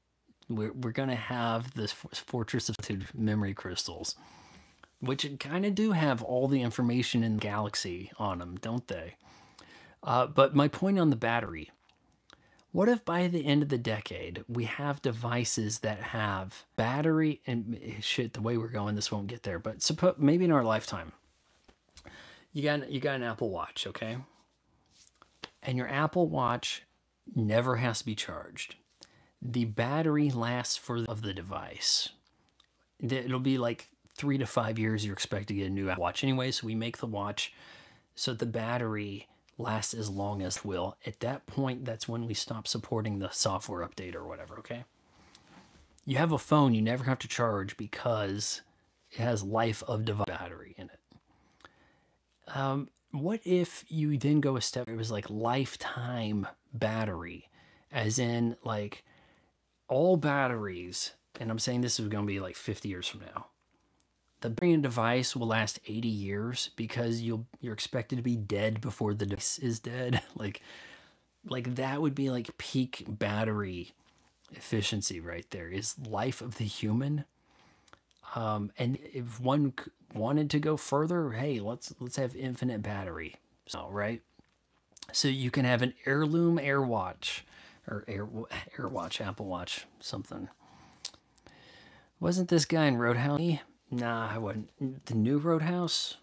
We're going to have this Fortress of memory crystals, which kind of do have all the information in the galaxy on them, don't they? But my point on the battery, what if by the end of the decade, we have devices that have battery and shit, the way we're going, this won't get there, but suppose maybe in our lifetime, you got an Apple Watch, okay? And your Apple Watch never has to be charged. The battery lasts of the device. It'll be like 3 to 5 years you're expected to get a new Apple Watch anyway, so we make the watch so the battery lasts as long as it will. At that point, that's when we stop supporting the software update or whatever, okay? You have a phone you never have to charge because it has life of device battery in it. What if you then go a step, it was like lifetime battery, as in like all batteries, and I'm saying this is going to be like 50 years from now. The battery device will last 80 years because you're expected to be dead before the device is dead. like that would be like peak battery efficiency right there, is life of the human. And if one wanted to go further, hey, let's have infinite battery. So, right? So you can have an heirloom AirWatch or AirWatch, Apple Watch, something. Wasn't this guy in Roadhouse? Nah, I wasn't. The new Roadhouse?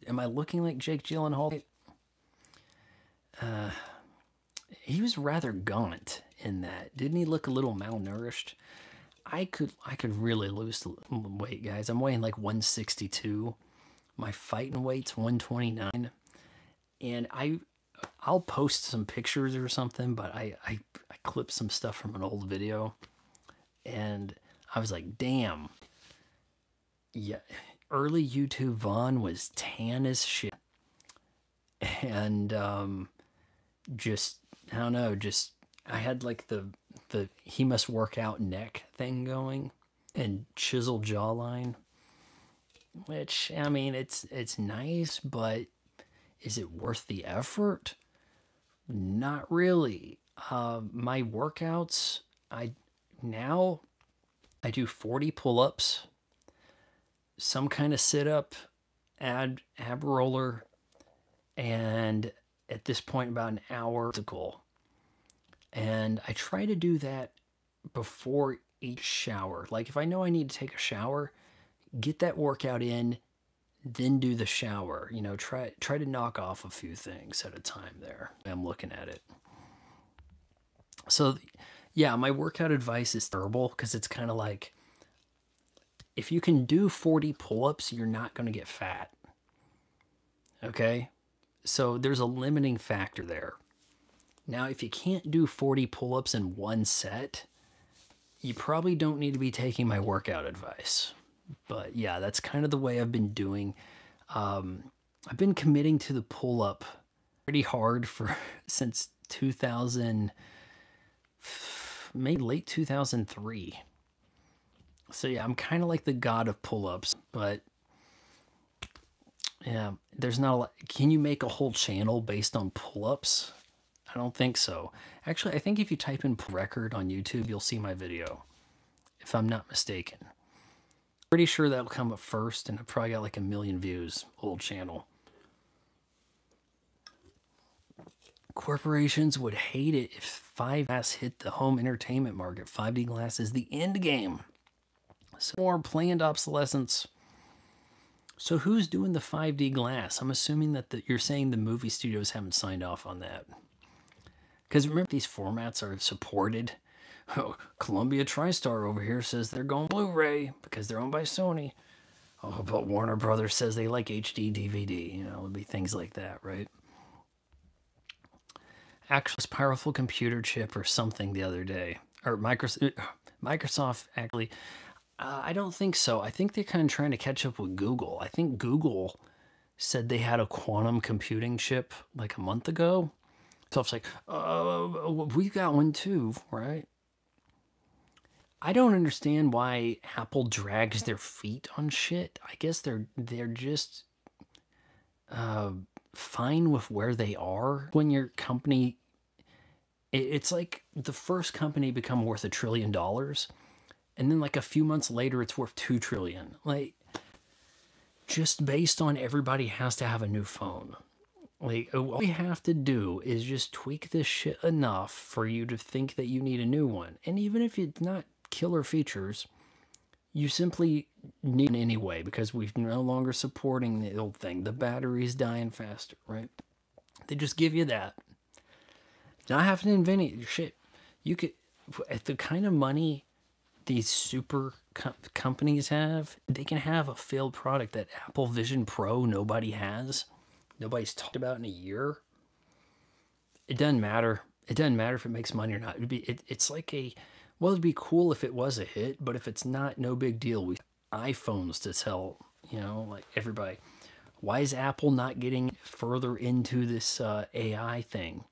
Am I looking like Jake Gyllenhaal? He was rather gaunt in that. Didn't he look a little malnourished? I could really lose weight, guys. I'm weighing like 162. My fighting weight's 129. And I'll post some pictures or something, but I clipped some stuff from an old video. And I was like, damn. Yeah, early YouTube Vaughn was tan as shit. And just, I don't know, just I had like the he must work out neck thing going and chiseled jawline, which I mean it's nice, but is it worth the effort? Not really. My workouts, now I do 40 pull-ups, some kind of sit-up, ab roller, and at this point about an hour physical. And I try to do that before each shower. Like if I know I need to take a shower, get that workout in, then do the shower. You know, try to knock off a few things at a time there. I'm looking at it. So yeah, my workout advice is terrible because it's kind of like, if you can do 40 pull-ups, you're not going to get fat. Okay? So there's a limiting factor there. Now, if you can't do 40 pull-ups in one set, you probably don't need to be taking my workout advice. But yeah, that's kind of the way I've been doing. I've been committing to the pull-up pretty hard since 2000, maybe late 2003. So yeah, I'm kind of like the god of pull-ups, but yeah, there's not a lot. Can you make a whole channel based on pull-ups? I don't think so. Actually, I think if you type in record on YouTube, you'll see my video, if I'm not mistaken. Pretty sure that'll come up first, and I probably got like 1 million views, old channel. Corporations would hate it if 5D glass hit the home entertainment market. 5D glass is the end game. So more planned obsolescence. So who's doing the 5D glass? I'm assuming that you're saying the movie studios haven't signed off on that. Because remember, these formats are supported. Oh, Columbia TriStar over here says they're going Blu-ray because they're owned by Sony. Oh, but Warner Brothers says they like HD DVD. You know, it'd be things like that, right? Actually, powerful computer chip or something the other day. Or Microsoft actually... I don't think so. I think they're kind of trying to catch up with Google. I think Google said they had a quantum computing chip like a month ago. So it's like, we've got one too, right? I don't understand why Apple drags their feet on shit. I guess they're just fine with where they are. When your company, it's like the first company become worth $1 trillion. And then like a few months later, it's worth $2 trillion. Like, just based on everybody has to have a new phone. Like, all we have to do is just tweak this shit enough for you to think that you need a new one. And even if it's not killer features, you simply need it anyway because we're no longer supporting the old thing. The battery's dying faster, right? They just give you that. Not having to invent it, shit. You could, at the kind of money these super companies have, they can have a failed product that Apple Vision Pro nobody has. Nobody's talked about in a year. It doesn't matter. It doesn't matter if it makes money or not. It's like well, it'd be cool if it was a hit, but if it's not, no big deal. We have iPhones to sell, you know, like everybody. Why is Apple not getting further into this AI thing?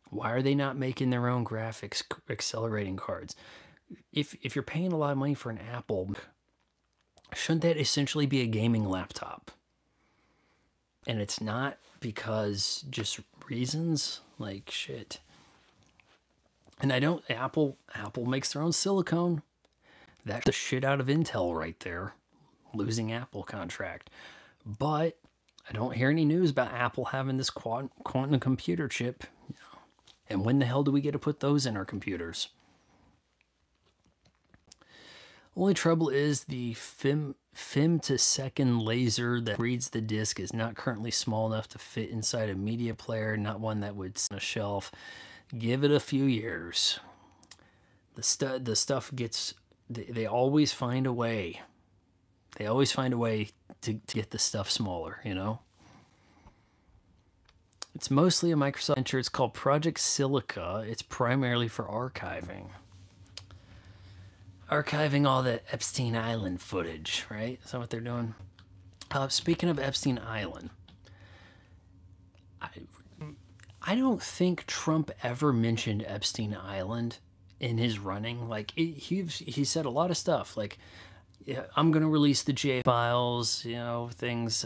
Why are they not making their own graphics accelerating cards? If you're paying a lot of money for an Apple, shouldn't that essentially be a gaming laptop? And it's not because just reasons, like shit. And Apple makes their own silicone. That's the shit out of Intel right there. Losing Apple contract. But I don't hear any news about Apple having this quantum computer chip. You know. And when the hell do we get to put those in our computers? Only trouble is the femtosecond laser that reads the disc is not currently small enough to fit inside a media player, not one that would sit on a shelf. Give it a few years. The stuff gets, they always find a way. They always find a way to get the stuff smaller, you know? It's mostly a Microsoft venture. It's called Project Silica. It's primarily for archiving. Archiving all the Epstein Island footage, right? Is that what they're doing? Speaking of Epstein Island, I don't think Trump ever mentioned Epstein Island in his running. Like he said a lot of stuff like, yeah, I'm going to release the J files, you know, things.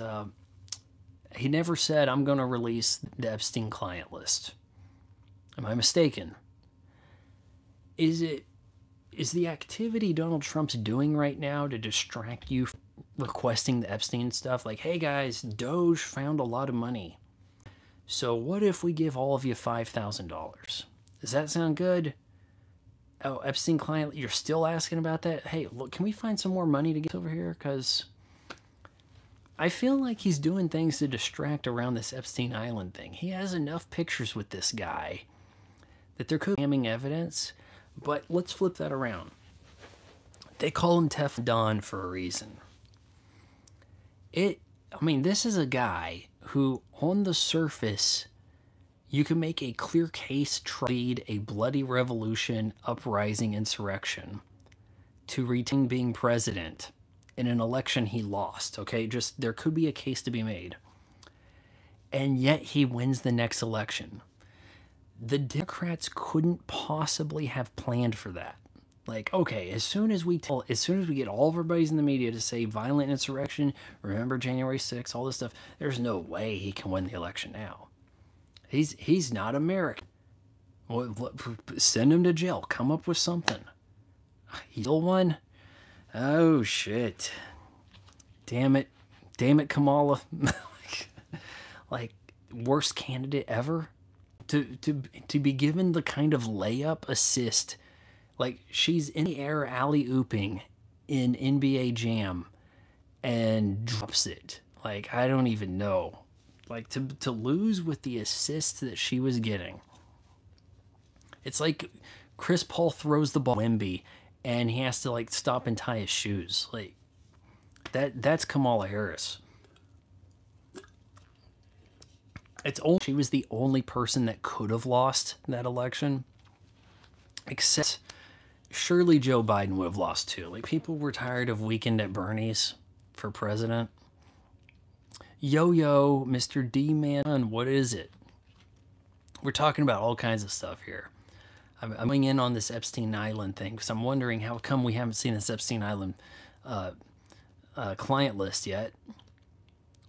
He never said, I'm going to release the Epstein client list. Am I mistaken? Is the activity Donald Trump's doing right now to distract you from requesting the Epstein stuff? Like, hey guys, Doge found a lot of money. So what if we give all of you $5,000? Does that sound good? Oh, Epstein client, you're still asking about that? Hey, look, can we find some more money to get over here? Because I feel like he's doing things to distract around this Epstein Island thing. He has enough pictures with this guy that there could be damning evidence, but let's flip that around. They call him Teflon Don for a reason. I mean, this is a guy who, on the surface, you can make a clear case to lead a bloody revolution, uprising, insurrection to retain being president in an election he lost, okay? Just, there could be a case to be made. And yet he wins the next election. The Democrats couldn't possibly have planned for that. Like, okay, as soon as we get all of our buddies in the media to say violent insurrection, remember January 6th, all this stuff, there's no way he can win the election now. He's not American. Well, send him to jail. Come up with something. He still won? Oh, shit. Damn it, Kamala. like, worst candidate ever? To be given the kind of layup assist, like she's in the air alley-ooping in NBA Jam and drops it. Like, I don't even know. Like, to lose with the assist that she was getting. It's like Chris Paul throws the ball to Wemby and he has to, like, stop and tie his shoes. Like, that's Kamala Harris. She was the only person that could have lost that election. Except, surely Joe Biden would have lost too. Like, people were tired of Weekend at Bernie's for president. Yo, Mr. D-Man, what is it? We're talking about all kinds of stuff here. I'm going in on this Epstein Island thing because I'm wondering how come we haven't seen this Epstein Island client list yet.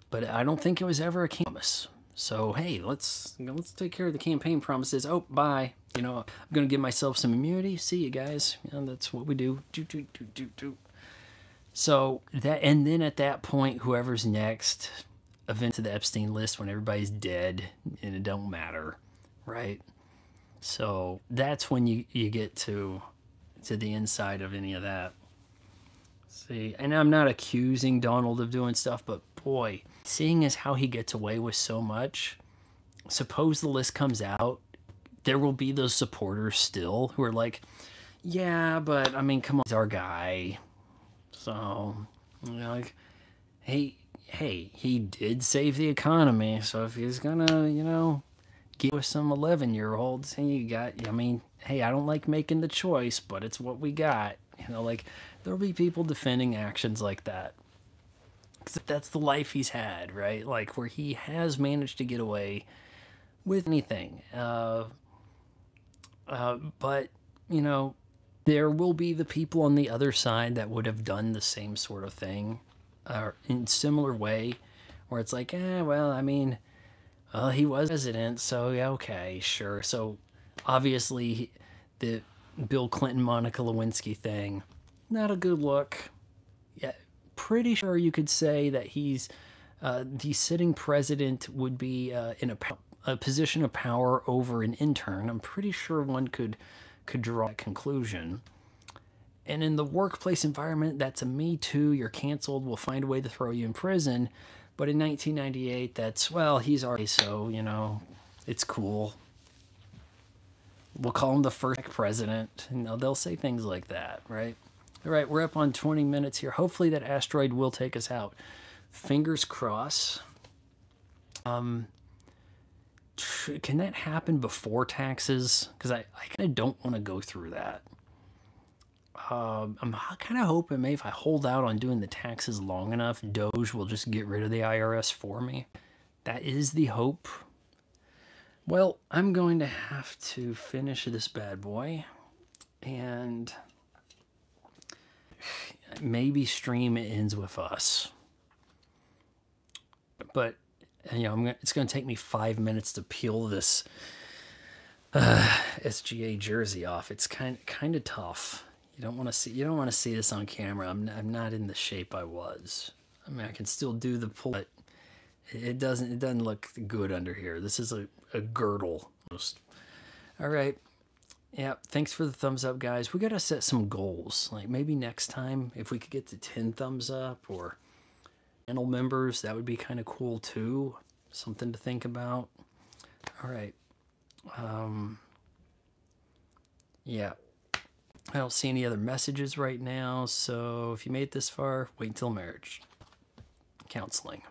But I don't think it was ever a promise. So, hey, let's take care of the campaign promises. Oh, bye. You know, I'm going to give myself some immunity. See you guys. You know, that's what we do. Do. So, and then at that point, whoever's next, event to the Epstein list when everybody's dead and it don't matter, right? So that's when you get to the inside of any of that. See, and I'm not accusing Donald of doing stuff, but boy, seeing as how he gets away with so much, suppose the list comes out, there will be those supporters still who are like, yeah, but I mean, come on, he's our guy. So, you know, like, hey, he did save the economy, so if he's gonna, you know, get with some 11-year-olds, and you got, I mean, hey, I don't like making the choice, but it's what we got. You know, like, there'll be people defending actions like that. Because that's the life he's had, right? Like, where he has managed to get away with anything. But, you know, there will be the people on the other side that would have done the same sort of thing in similar way, where it's like, well, I mean, he was president, so yeah, okay, sure. So obviously the Bill Clinton, Monica Lewinsky thing, not a good look. Yeah, pretty sure you could say that he's the sitting president would be in a position of power over an intern. I'm pretty sure one could draw that conclusion. And in the workplace environment, that's a Me Too, you're canceled, we'll find a way to throw you in prison. But in 1998, that's, well, he's already, so, you know, it's cool. We'll call him the first president. You know, they'll say things like that, right? All right, we're up on 20 minutes here. Hopefully that asteroid will take us out. Fingers crossed. Can that happen before taxes? Because I kind of don't want to go through that. I'm kind of hoping maybe if I hold out on doing the taxes long enough, Doge will just get rid of the IRS for me. That is the hope. Well, I'm going to have to finish this bad boy, and maybe stream ends with us. But you know, it's going to take me 5 minutes to peel this SGA jersey off. It's kind of tough. You don't want to see this on camera. I'm not in the shape I was. I mean, I can still do the pull, but it doesn't look good under here. This is a girdle. All right. Yeah, thanks for the thumbs up, guys. We got to set some goals. Like maybe next time, if we could get to 10 thumbs up or channel members, that would be kind of cool too. Something to think about. All right. Yeah. I don't see any other messages right now, so if you made it this far, wait until marriage counseling.